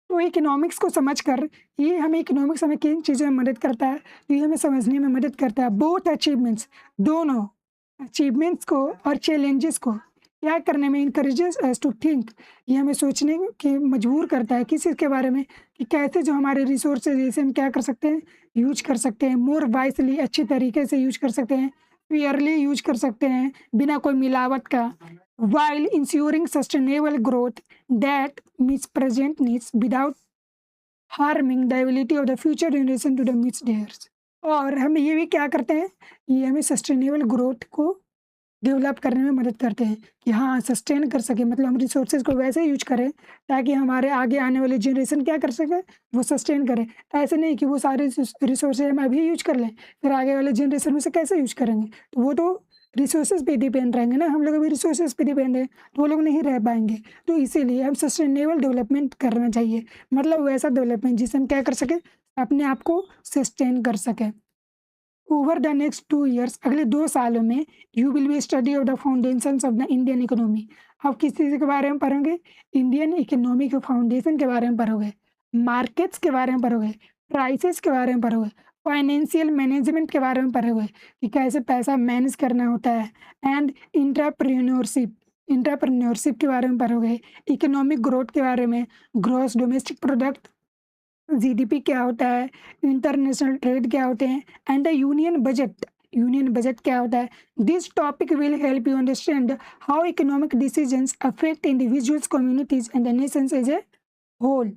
तो इकोनॉमिक्स को समझकर ये हमें इकोनॉमिक्स हमें किन चीज़ों में मदद करता है, तो ये हमें समझने में मदद करता है। बोथ अचीवमेंट्स, दोनों अचीवमेंट्स को और चैलेंजेस को क्या करने में इनकरेजेस अस टू थिंक, ये हमें सोचने के मजबूर करता है किस चीज़ के बारे में, कि कैसे जो हमारे रिसोर्सेज जैसे हम क्या कर सकते हैं, यूज कर सकते हैं, मोर वाइसली, अच्छी तरीके से यूज कर सकते हैं, फेयरली यूज कर सकते हैं, बिना कोई मिलावट का, while ensuring sustainable growth that meets present needs without harming the ability of the future generation to the meet theirs। और हम ये भी क्या करते हैं, ये हमें सस्टेनेबल ग्रोथ को डेवलप करने में मदद करते हैं कि हाँ सस्टेन कर सके, मतलब हम रिसोर्सेज को वैसे यूज करें ताकि हमारे आगे आने वाली जनरेशन क्या कर सके, वो सस्टेन करे। ऐसे नहीं कि वो सारे रिसोर्सेज हम अभी यूज कर लें, फिर आगे वाले जनरेशन में से कैसे यूज करेंगे, तो वो तो रिसोर्सेज पे डिपेंड रहेंगे ना। हम लोग अभी रिसोर्सेज पे डिपेंड है तो वो लोग नहीं रह पाएंगे। तो इसीलिए हम सस्टेनेबल डेवलपमेंट करना चाहिए, मतलब वैसा डेवलपमेंट जिससे हम क्या कर सकें, अपने आप को सस्टेन कर सकें। ओवर द नेक्स्ट 2 ईयर्स, अगले 2 सालों में you will be study of the foundations of the Indian economy. आप किस चीज़ के बारे में पढ़ोगे, इंडियन इकोनॉमी के फाउंडेशन के बारे में पढ़ोगे, मार्केट्स के बारे में पढ़ोगे, प्राइसेस के बारे में पढ़ोगे, फाइनेंशियल मैनेजमेंट के बारे में पढ़ोगे कि कैसे पैसा मैनेज करना होता है, एंड इंटरप्रेन्योरशिप के बारे में पढ़ोगे, इकोनॉमिक ग्रोथ के बारे में, ग्रॉस डोमेस्टिक प्रोडक्ट जीडीपी क्या होता है, इंटरनेशनल ट्रेड क्या होते हैं, एंड द यूनियन बजट क्या होता है। This topic will help you understand how economic decisions affect individuals, communities and the nations as a whole.